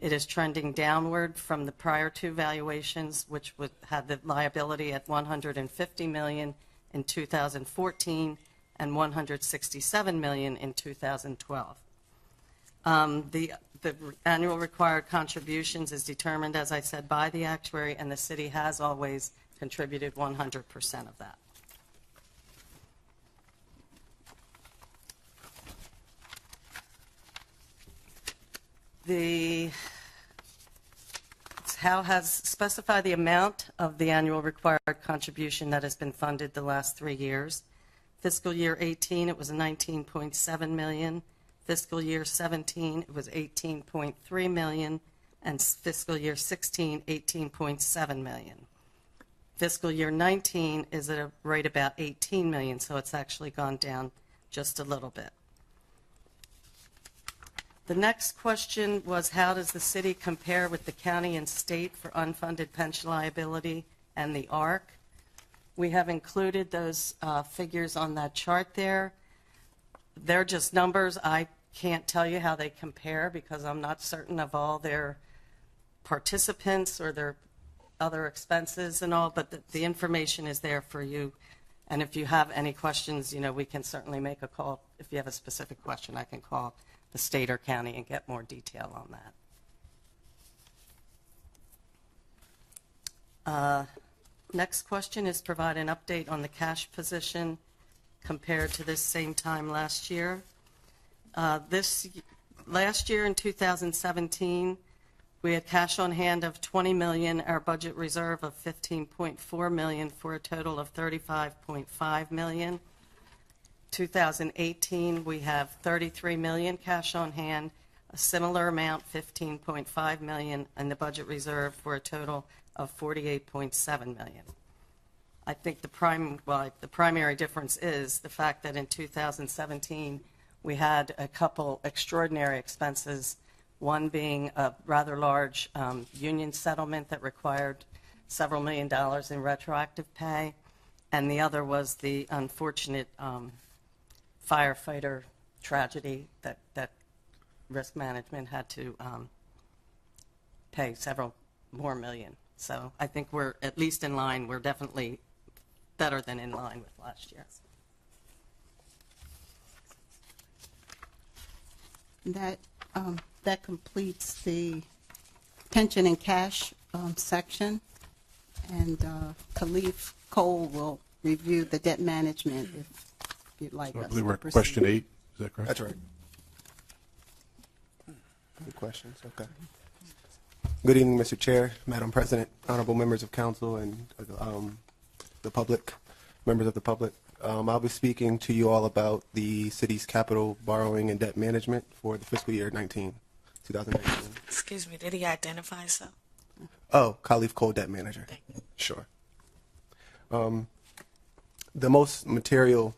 It is trending downward from the prior two valuations, which had the liability at $150 million in 2014 and $167 million in 2012. The annual required contributions is determined, as I said, by the actuary, and the city has always contributed 100% of that. How has specified the amount of the annual required contribution that has been funded the last 3 years. Fiscal year 18, it was $19.7 million. Fiscal year 17, it was $18.3 million. And fiscal year 16, $18.7 million. Fiscal year 19 is at a rate about $18 million, so it's actually gone down just a little bit. The next question was, how does the city compare with the county and state for unfunded pension liability and the ARC? We have included those figures on that chart there. They're just numbers. I can't tell you how they compare because I'm not certain of all their participants or their other expenses and all, but the information is there for you. And if you have any questions, we can certainly make a call. If you have a specific question, I can call the state or county and get more detail on that. Next question is provide an update on the cash position compared to this same time last year. Last year in 2017, we had cash on hand of $20 million, our budget reserve of $15.4 million for a total of $35.5 million. 2018, we have $33 million cash on hand, a similar amount, $15.5 million, and the budget reserve for a total of $48.7 million. I think the primary difference is the fact that in 2017, we had a couple extraordinary expenses, one being a rather large union settlement that required several $1 million in retroactive pay, and the other was the unfortunate firefighter tragedy that risk management had to pay several more million. So I think we're at least in line. We're definitely better than in line with last year. That completes the pension and cash section, and Khalif Cole will review the debt management if you'd like us to proceed. I believe we're at question 8. Is that correct? That's right. Any questions? Okay. Good evening, Mr. Chair, Madam President, honorable members of council, and the public, members of the public. I'll be speaking to you all about the city's capital borrowing and debt management for the fiscal year 2019. Excuse me, did he identify himself? Oh, Khalif Cole, debt manager. Sure. The most material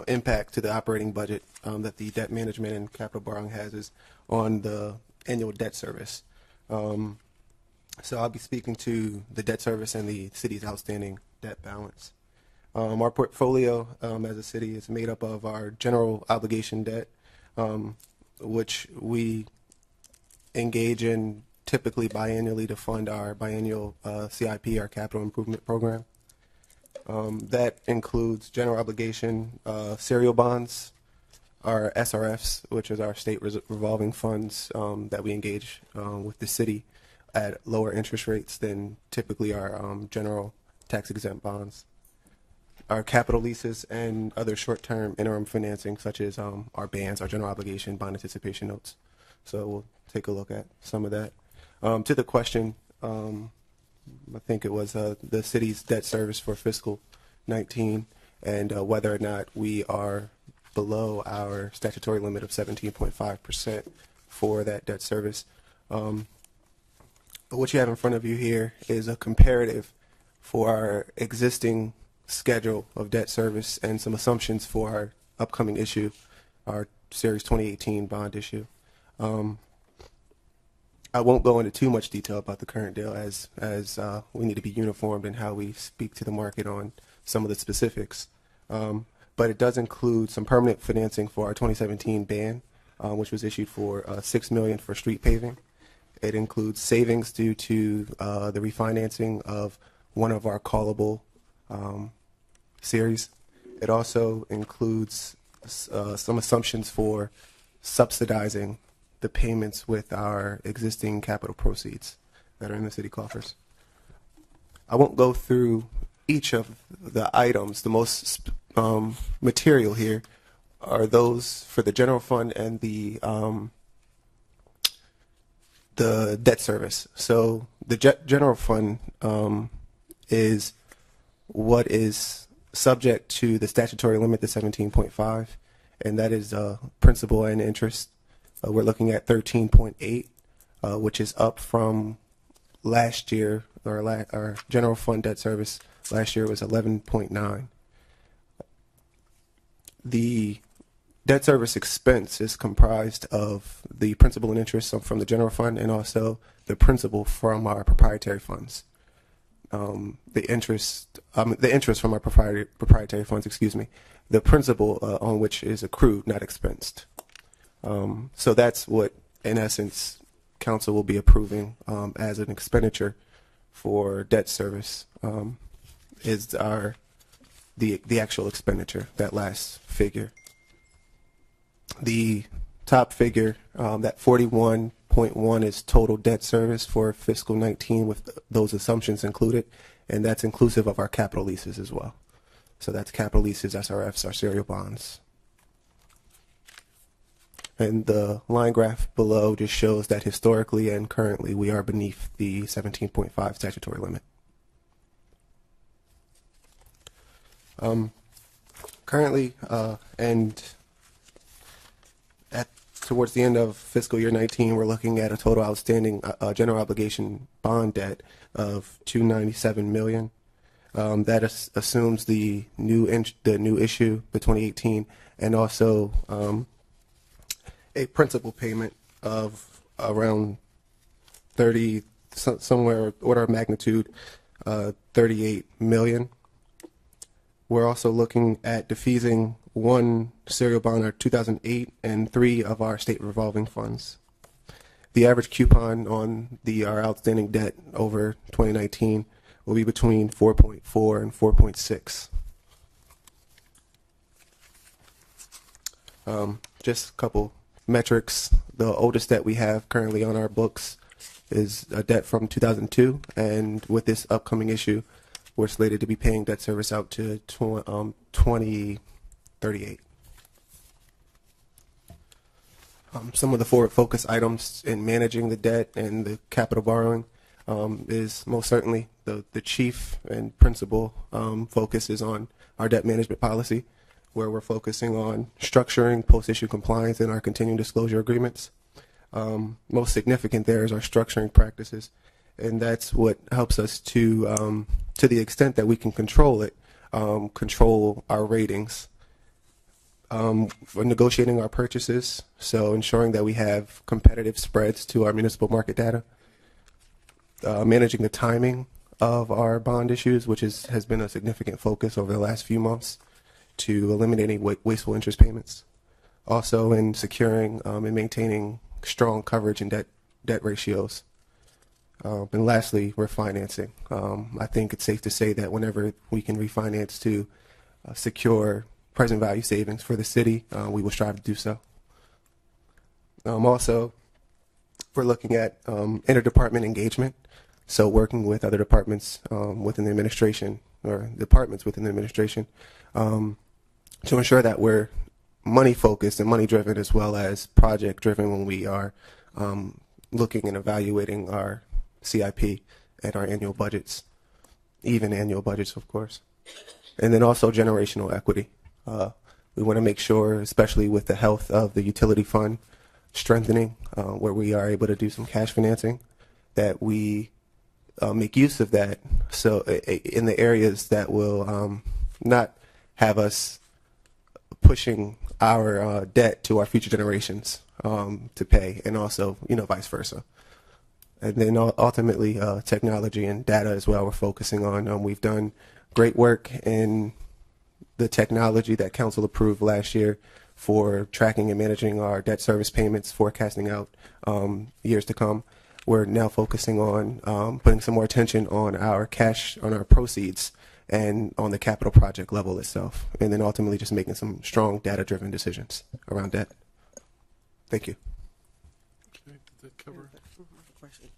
impact to the operating budget that the debt management and capital borrowing has is on the annual debt service. So I'll be speaking to the debt service and the city's outstanding debt balance. Our portfolio as a city is made up of our general obligation debt, which we engage in typically biannually to fund our biannual CIP, our capital improvement program. That includes general obligation serial bonds, our SRFs, which is our state revolving funds that we engage with the city at lower interest rates than typically our general tax-exempt bonds. Our capital leases and other short-term interim financing, such as our bands, our general obligation bond anticipation notes. So we'll take a look at some of that. To the question, I think it was the city's debt service for fiscal 19 and whether or not we are below our statutory limit of 17.5% for that debt service. But what you have in front of you here is a comparative for our existing schedule of debt service and some assumptions for our upcoming issue, our Series 2018 bond issue. I won't go into too much detail about the current deal as we need to be uniformed in how we speak to the market on some of the specifics. But it does include some permanent financing for our 2017 ban, which was issued for $6 million for street paving. It includes savings due to the refinancing of one of our callable series. It also includes some assumptions for subsidizing the payments with our existing capital proceeds that are in the city coffers. I won't go through each of the items. The most material here are those for the general fund and the debt service. So the general fund is what is subject to the statutory limit, the 17.5, and that is principal and interest. We're looking at 13.8, which is up from last year. Our general fund debt service last year was 11.9. The debt service expense is comprised of the principal and interest from the general fund and also the principal from our proprietary funds. The interest from our proprietary funds, the principal on which is accrued, not expensed. So that's what, in essence, council will be approving as an expenditure for debt service is the actual expenditure, that last figure. The top figure, that 41.1 is total debt service for fiscal 19 with those assumptions included, and that's inclusive of our capital leases as well. So that's capital leases, SRFs, our serial bonds. And the line graph below just shows that historically and currently we are beneath the 17.5 statutory limit. Currently, and towards the end of fiscal year 19, we're looking at a total outstanding general obligation bond debt of $297 million. That assumes the new issue, the 2018, and also a principal payment of around 30, somewhere order of magnitude, 38 million. We're also looking at defeasing one serial bond, our 2008, and 3 of our state revolving funds. The average coupon on our outstanding debt over 2019 will be between 4.4 and 4.6. Just a couple metrics. The oldest debt we have currently on our books is a debt from 2002, and with this upcoming issue, we're slated to be paying debt service out to 2038. Some of the forward focus items in managing the debt and the capital borrowing is most certainly the chief and principal focus is on our debt management policy, where we're focusing on structuring post-issue compliance in our continuing disclosure agreements. Most significant there is our structuring practices, and that's what helps us to the extent that we can control it, control our ratings. For negotiating our purchases, so ensuring that we have competitive spreads to our municipal market data. Managing the timing of our bond issues, which has been a significant focus over the last few months to eliminating wasteful interest payments. Also in securing and maintaining strong coverage and debt ratios. And lastly, refinancing. I think it's safe to say that whenever we can refinance to secure present value savings for the city, we will strive to do so. Also, we're looking at interdepartment engagement, so working with other departments within the administration, or departments within the administration, to ensure that we're money focused and money driven as well as project driven when we are looking and evaluating our CIP and our annual budgets, even annual budgets, of course. And then also generational equity. We want to make sure, especially with the health of the utility fund strengthening, where we are able to do some cash financing, that we make use of that so in the areas that will not have us pushing our debt to our future generations to pay, and also, vice versa. And then ultimately, technology and data as well, we're focusing on. We've done great work in the technology that council approved last year for tracking and managing our debt service payments, forecasting out years to come. We're now focusing on putting some more attention on our cash, on our proceeds, and on the capital project level itself. And then ultimately just making some strong data-driven decisions around debt. Thank you. Okay, did that cover it? Question.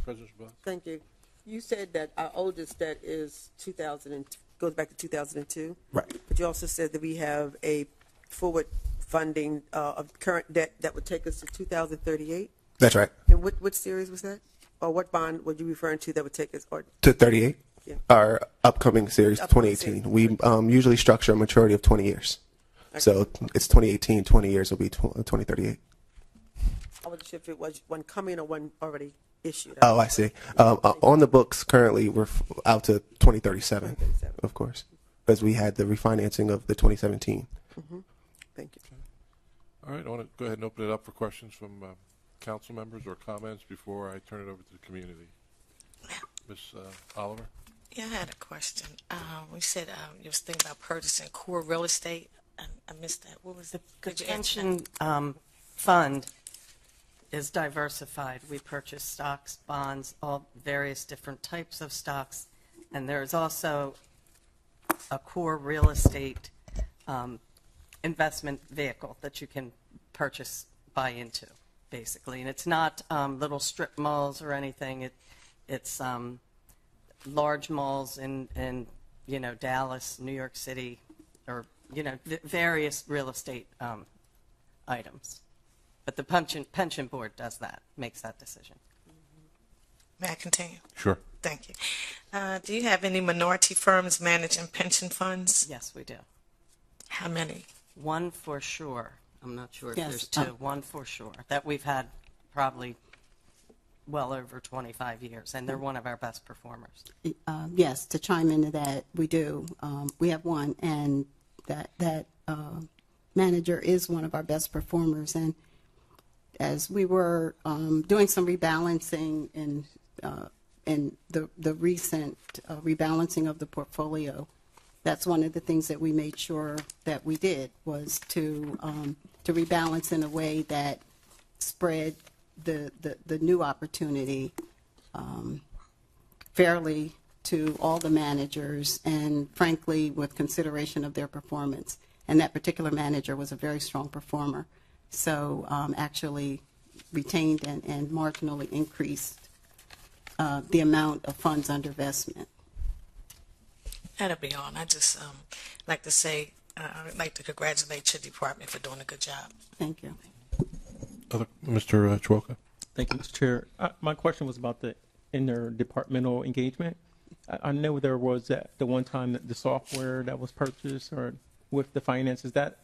President Shabazz? Thank you. You said that our oldest debt is 2000 and goes back to 2002. Right. But you also said that we have a forward funding of current debt that would take us to 2038. That's right. And what series was that? Or what bond were you referring to that would take us? Or To 38, yeah. our upcoming series, Upcoming 2018. series. We usually structure a maturity of 20 years. Okay. So it's 2018, 20 years will be 2038. I wasn't sure if it was one coming or one already issued. Oh, I see. On the books currently, we're out to 2037, of course, because we had the refinancing of the 2017. Mm-hmm. Thank you. All right, I want to go ahead and open it up for questions from council members or comments before I turn it over to the community. Ms. Oliver? Yeah, I had a question. We said you was thinking about purchasing core real estate. I missed that. What was The could you answer pension that? fund is diversified. We purchase stocks, bonds, all various different types of stocks, and there is also a core real estate investment vehicle that you can buy into, basically. And it's not little strip malls or anything. It's large malls in Dallas, New York City, or various real estate items. But the pension board does that, makes that decision. May I continue? Sure. Thank you. Do you have any minority firms managing pension funds? Yes, we do. How many? One for sure. I'm not sure if Yes, there's two. One for sure that we've had probably well over 25 years, and they're one of our best performers. Yes, to chime into that, we do. We have one, and that manager is one of our best performers. And as we were doing some rebalancing in the recent rebalancing of the portfolio, that's one of the things that we made sure that we did was to rebalance in a way that spread the new opportunity fairly to all the managers, and frankly with consideration of their performance. And that particular manager was a very strong performer, so actually retained and marginally increased the amount of funds under investment. That'll be all. I just like to say, I'd like to congratulate your department for doing a good job. Thank you. Mr. Chwalka? Thank you, Mr. Chair. My question was about the interdepartmental engagement. I know there was the one time that the software that was purchased or with the finances. That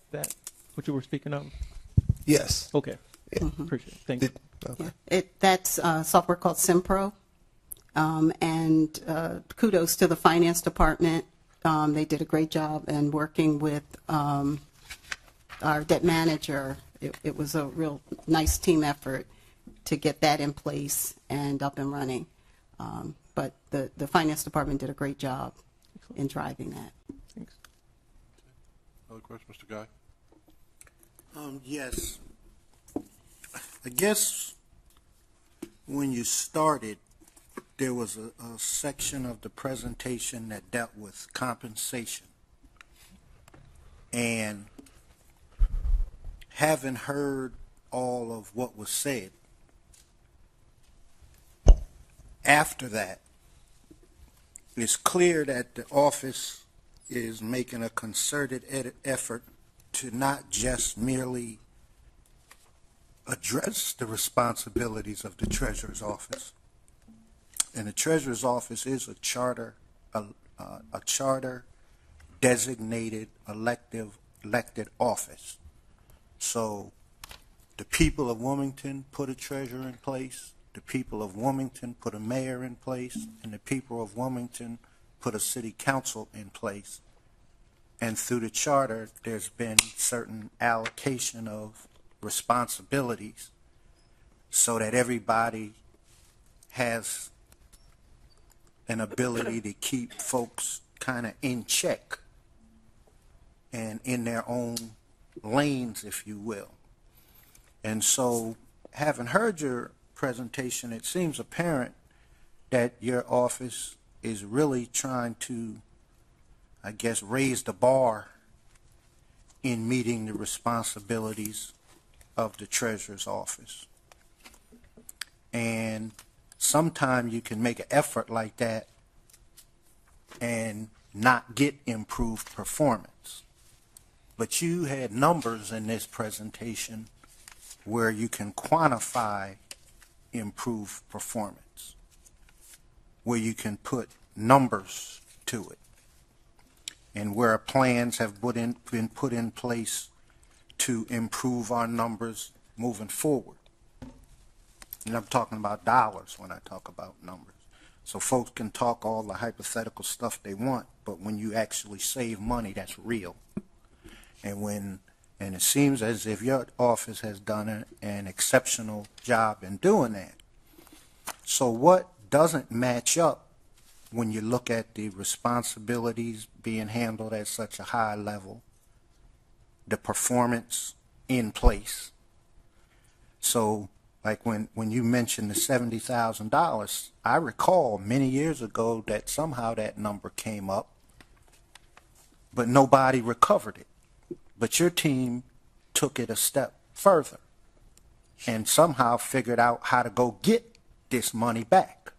what you were speaking of? Yes. Okay. Yeah. Appreciate it. Thank you. Okay. Yeah. That's software called Simpro. And kudos to the finance department. They did a great job in working with our debt manager. It was a real nice team effort to get that in place and up and running. But the finance department did a great job in driving that. Thanks. Other question, Mr. Guy? Yes. I guess when you started, there was a section of the presentation that dealt with compensation. And having heard all of what was said, after that, it's clear that the office is making a concerted effort to not just merely address the responsibilities of the Treasurer's Office. And the Treasurer's Office is a charter designated elected office. So the people of Wilmington put a treasurer in place, the people of Wilmington put a mayor in place, and the people of Wilmington put a city council in place. and through the charter, there's been certain allocation of responsibilities so that everybody has an ability to keep folks kind of in check and in their own lanes, if you will. And so, having heard your presentation, it seems apparent that your office is really trying to, I guess, raise the bar in meeting the responsibilities of the treasurer's office. And sometimes you can make an effort like that and not get improved performance. But you had numbers in this presentation where you can quantify improved performance, where you can put numbers to it, and where plans have been put in place to improve our numbers moving forward. And I'm talking about dollars when I talk about numbers. So folks can talk all the hypothetical stuff they want, but when you actually save money, that's real. And it seems as if your office has done an exceptional job in doing that. So what doesn't match up when you look at the responsibilities being handled at such a high level, the performance in place? So like when you mentioned the $70,000, I recall many years ago that somehow that number came up, but nobody recovered it. But your team took it a step further and somehow figured out how to go get this money back.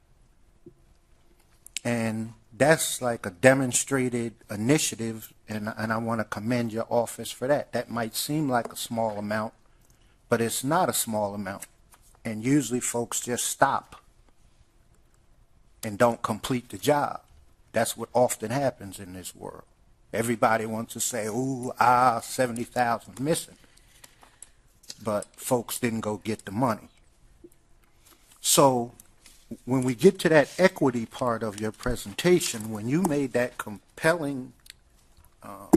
And that's like a demonstrated initiative, and I want to commend your office for that. That might seem like a small amount, but it's not a small amount. And usually folks just stop and don't complete the job. That's what often happens in this world. Everybody wants to say, ooh, 70,000 missing. But folks didn't go get the money. So when we get to that equity part of your presentation, when you made that compelling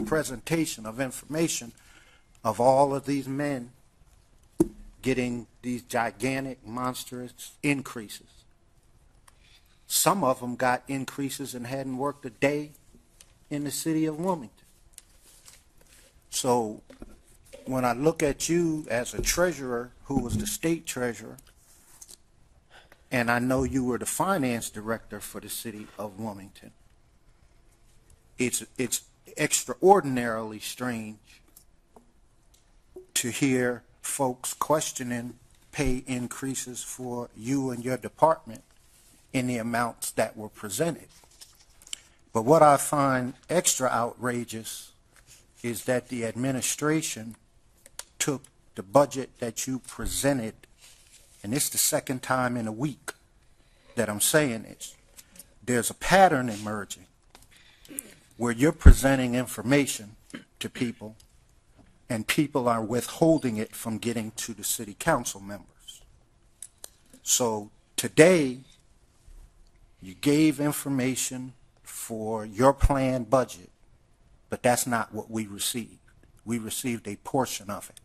presentation of information of all of these men getting these gigantic, monstrous increases, some of them got increases and hadn't worked a day in the city of Wilmington. So when I look at you as a treasurer who was the state treasurer, and I know you were the finance director for the city of Wilmington, it's extraordinarily strange to hear folks questioning pay increases for you and your department in the amounts that were presented. But what I find extra outrageous is that the administration took the budget that you presented, and it's the second time in a week that I'm saying this. There's a pattern emerging where you're presenting information to people and people are withholding it from getting to the city council members. So today, you gave information for your planned budget, but that's not what we received. We received a portion of it.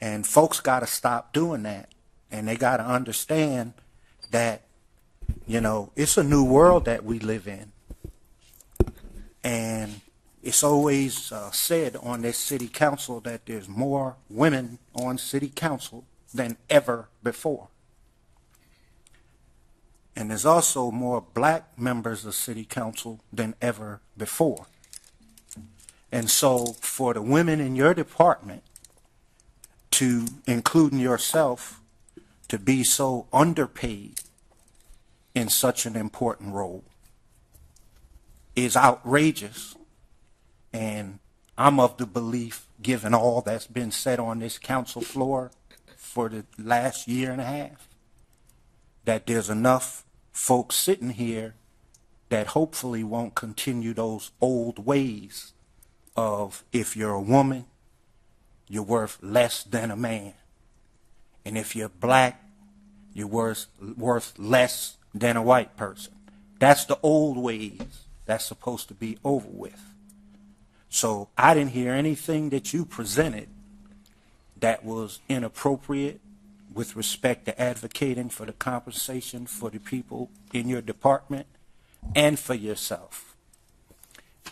And folks got to stop doing that, and they got to understand that, you know, it's a new world that we live in. And it's always said on this city council that there's more women on city council than ever before. And there's also more black members of city council than ever before. And so for the women in your department to, including yourself, to be so underpaid in such an important role is outrageous. And I'm of the belief, given all that's been said on this council floor for the last year and a half, that there's enough folks sitting here that hopefully won't continue those old ways of, if you're a woman, you're worth less than a man. And if you're black, you're worth less than a white person. That's the old ways. That's supposed to be over with. So I didn't hear anything that you presented that was inappropriate with respect to advocating for the compensation for the people in your department and for yourself.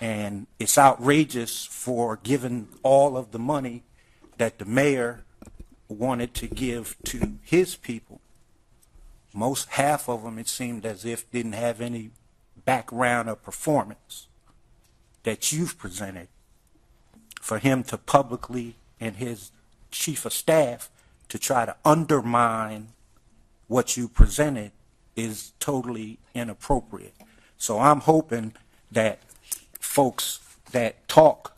And it's outrageous for giving all of the money that the mayor wanted to give to his people. Half of them, it seemed as if didn't have any background or performance that you've presented. For him to publicly, and his chief of staff, to try to undermine what you presented is totally inappropriate. So I'm hoping that folks that talk,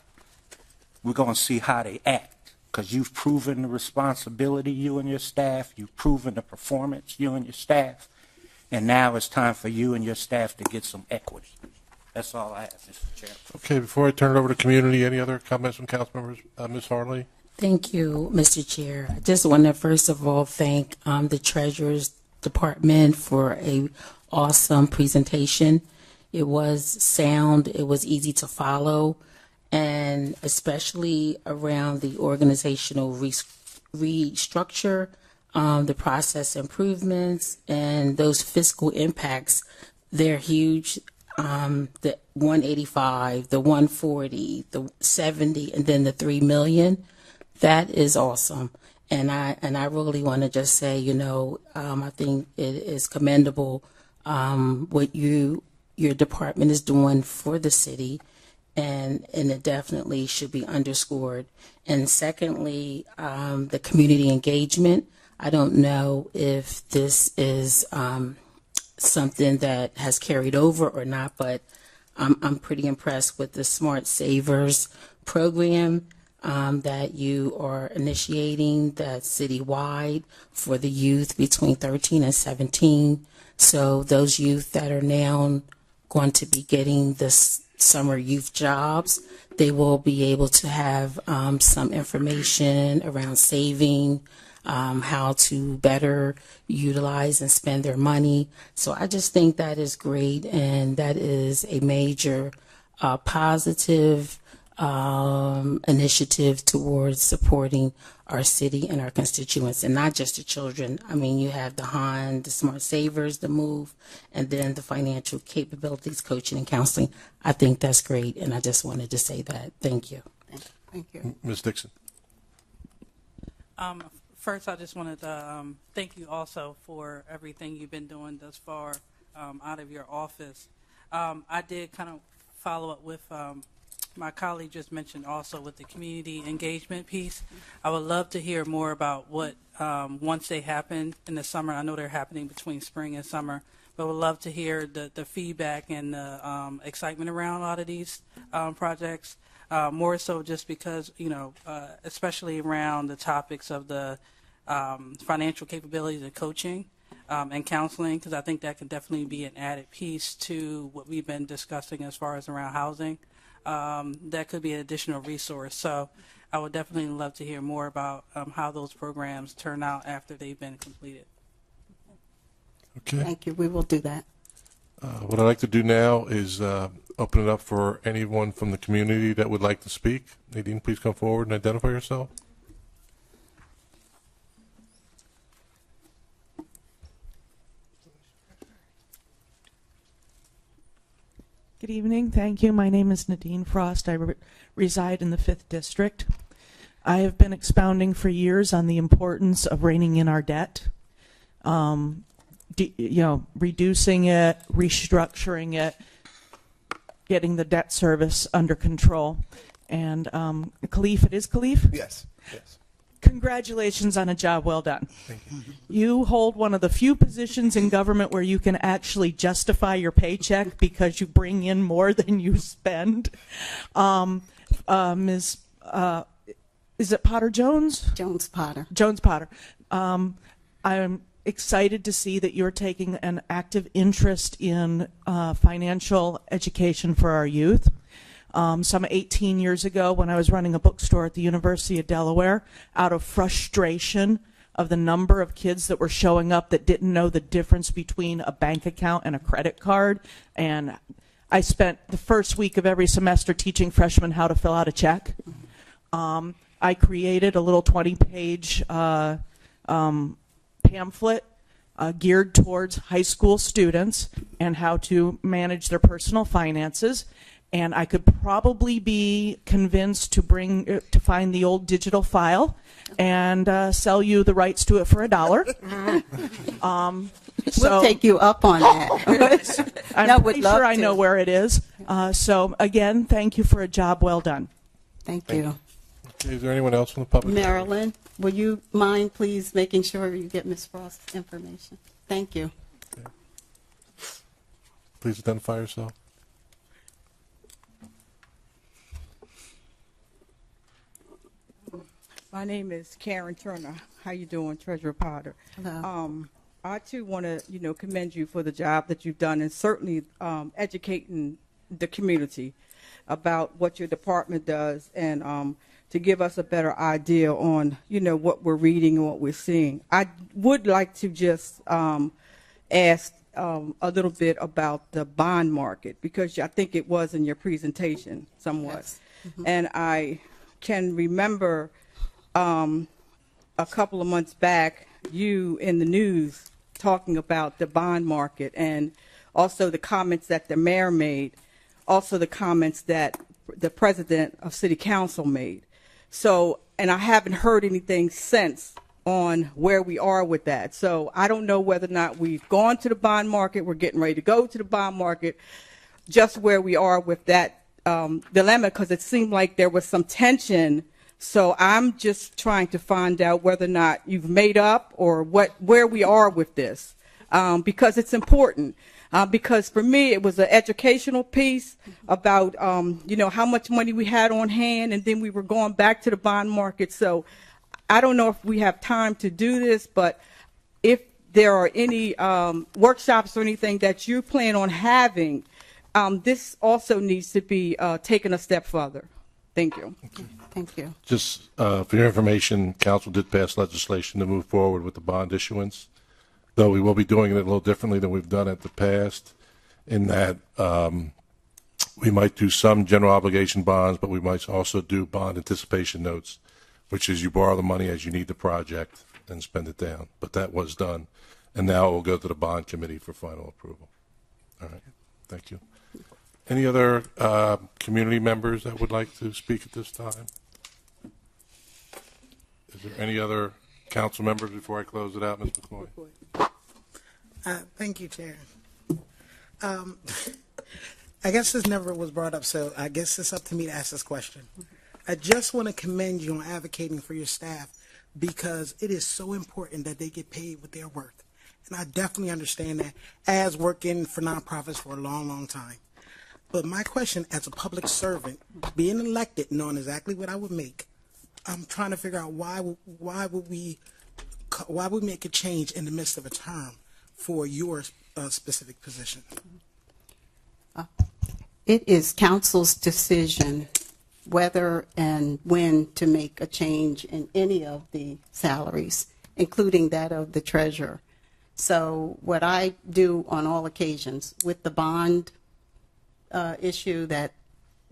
we're going to see how they act, because you've proven the responsibility, you and your staff, you've proven the performance, you and your staff, and now it's time for you and your staff to get some equity. That's all I have, Mr. Chairman. Okay, before I turn it over to community, any other comments from council members? Ms. Harley? Thank you, Mr. Chair. I just want to first of all thank the Treasurer's Department for a awesome presentation. It was sound, it was easy to follow, and especially around the organizational restructure, the process improvements, and those fiscal impacts. They're huge. The 185, the 140, the 70, and then the 3 million. That is awesome. And I really want to just say, I think it is commendable what your department is doing for the city, and it definitely should be underscored. And secondly, the community engagement. I don't know if this is something that has carried over or not, but I'm pretty impressed with the Smart Savers program that you are initiating, that's citywide for the youth between 13 and 17. So those youth that are now going to be getting this summer youth jobs, they will be able to have some information around saving, how to better utilize and spend their money. So I just think that is great, and that is a major positive initiative towards supporting our city and our constituents, and not just the children. I mean, you have the HON, the Smart Savers, the MOVE, and then the financial capabilities, coaching, and counseling. I think that's great, and I just wanted to say that. Thank you. Thank you. Ms. Dixon. First, I just wanted to thank you also for everything you've been doing thus far out of your office. I did kind of follow up with my colleague just mentioned also with the community engagement piece. I would love to hear more about what, once they happen in the summer, I know they're happening between spring and summer, but would love to hear the feedback and the excitement around a lot of these projects. More so just because, especially around the topics of the financial capabilities and coaching and counseling, because I think that can definitely be an added piece to what we've been discussing as far as around housing. That could be an additional resource. So I would definitely love to hear more about how those programs turn out after they've been completed. Okay. Thank you. We will do that. What I'd like to do now is open it up for anyone from the community that would like to speak. Nadine, please come forward and identify yourself. Good evening. Thank you. My name is Nadine Frost. I reside in the 5th District. I have been expounding for years on the importance of reining in our debt, reducing it, restructuring it, getting the debt service under control. And Khalif, it is Khalif? Yes. Yes. Congratulations on a job well done. Thank you. You hold one of the few positions in government where you can actually justify your paycheck because you bring in more than you spend. Is it Potter Jones? Jones Potter. Jones Potter. I'm excited to see that you're taking an active interest in financial education for our youth. Some 18 years ago, when I was running a bookstore at the University of Delaware, out of frustration of the number of kids that were showing up that didn't know the difference between a bank account and a credit card, and I spent the first week of every semester teaching freshmen how to fill out a check. I created a little 20-page pamphlet geared towards high school students and how to manage their personal finances. And I could probably be convinced to find the old digital file and sell you the rights to it for $1. We'll take you up on that. I'm pretty sure I know where it is. So again, thank you for a job well done. Thank you. Okay, is there anyone else from the public? Marilyn, will you mind please making sure you get Ms. Frost's information? Thank you. Okay. Please identify yourself. My name is Karen Turner. How you doing, Treasurer Potter? Hello. I too want to, commend you for the job that you've done, and certainly educating the community about what your department does, and to give us a better idea on, what we're reading and what we're seeing. I would like to just ask a little bit about the bond market, because I think it was in your presentation somewhat. Yes. Mm-hmm. And I can remember a couple of months back, you in the news talking about the bond market, and also the comments that the mayor made, also the comments that the president of city council made. So, and I haven't heard anything since on where we are with that. So I don't know whether or not we've gone to the bond market, we're getting ready to go to the bond market, just where we are with that dilemma, because it seemed like there was some tension. So I'm just trying to find out whether or not you've made up or where we are with this, because it's important. Because for me, it was an educational piece about, how much money we had on hand, and then we were going back to the bond market. So I don't know if we have time to do this, but if there are any workshops or anything that you plan on having, this also needs to be taken a step further. Thank you. Thank you. Just for your information, council did pass legislation to move forward with the bond issuance, though we will be doing it a little differently than we've done it in the past, in that we might do some general obligation bonds, but we might also do bond anticipation notes, which is you borrow the money as you need the project and spend it down. But that was done, and now it will go to the bond committee for final approval. All right. Thank you. Any other community members that would like to speak at this time? Is there any other council members before I close it out, Ms. McCoy? Thank you, Chair. I guess this never was brought up, so I guess it's up to me to ask this question. I just want to commend you on advocating for your staff, because it is so important that they get paid what they're worth. And I definitely understand that, as working for nonprofits for a long, long time. But my question, as a public servant, being elected, knowing exactly what I would make, I'm trying to figure out why would we make a change in the midst of a term for your specific position? It is council's decision whether and when to make a change in any of the salaries, including that of the treasurer. So what I do on all occasions with the bond issue that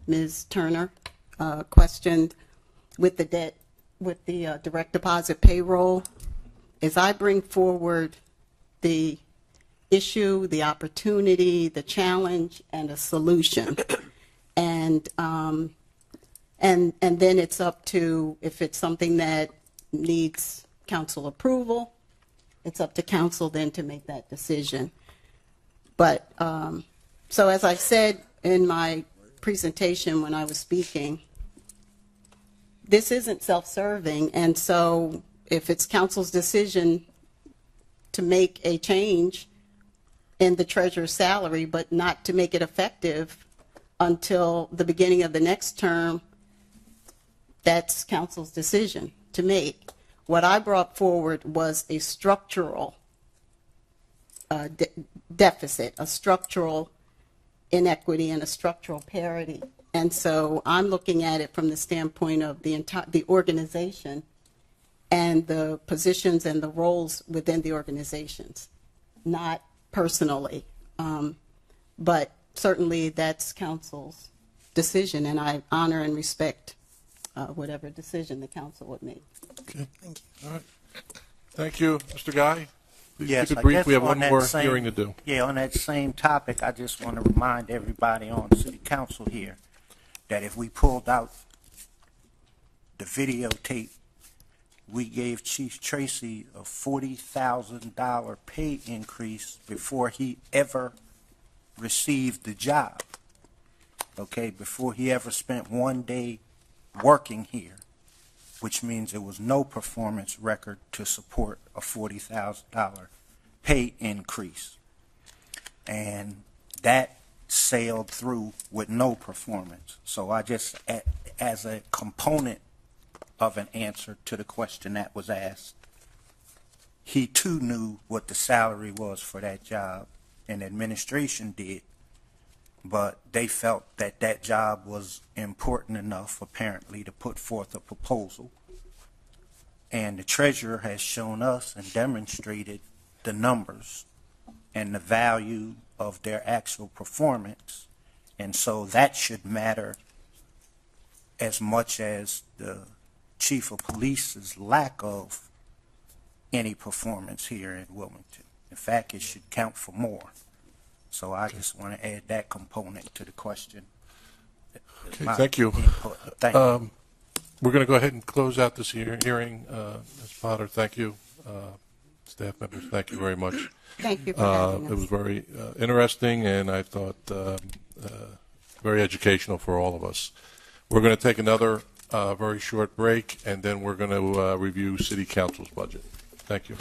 Ms. Turner questioned, with the debt, with the direct deposit payroll, is I bring forward the issue, the opportunity, the challenge, and a solution. And then it's up to, if it's something that needs council approval, it's up to council then to make that decision. But so as I said in my presentation when I was speaking, this isn't self-serving, and so if it's council's decision to make a change in the treasurer's salary, but not to make it effective until the beginning of the next term, that's council's decision to make. What I brought forward was a structural deficit, a structural inequity, and a structural parity. And so I'm looking at it from the standpoint of the organization and the positions and the roles within the organizations, not personally. But certainly that's council's decision, and I honor and respect whatever decision the council would make. Okay. Thank you. All right. Thank you, Mr. Guy. Please Yes, keep I it brief. guess We have on one that more same- hearing to do. Yeah, on that same topic, I just want to remind everybody on city council here that if we pulled out the videotape, we gave Chief Tracy a $40,000 pay increase before he ever received the job. Okay, before he ever spent 1 day working here, which means there was no performance record to support a $40,000 pay increase. And that sailed through with no performance. So I just, as a component of an answer to the question that was asked, he too knew what the salary was for that job, and administration did, but they felt that that job was important enough, apparently, to put forth a proposal. And the treasurer has shown us and demonstrated the numbers and the value of their actual performance. And so that should matter as much as the chief of police's lack of any performance here in Wilmington. In fact, it should count for more. So I just want to add that component to the question. Okay, thank you. Thank you. We're going to go ahead and close out this hearing. Ms. Potter, thank you. Staff members, thank you very much. Thank you for having us. It was very interesting, and I thought very educational for all of us. We're going to take another very short break, and then we're going to review City Council's budget. Thank you.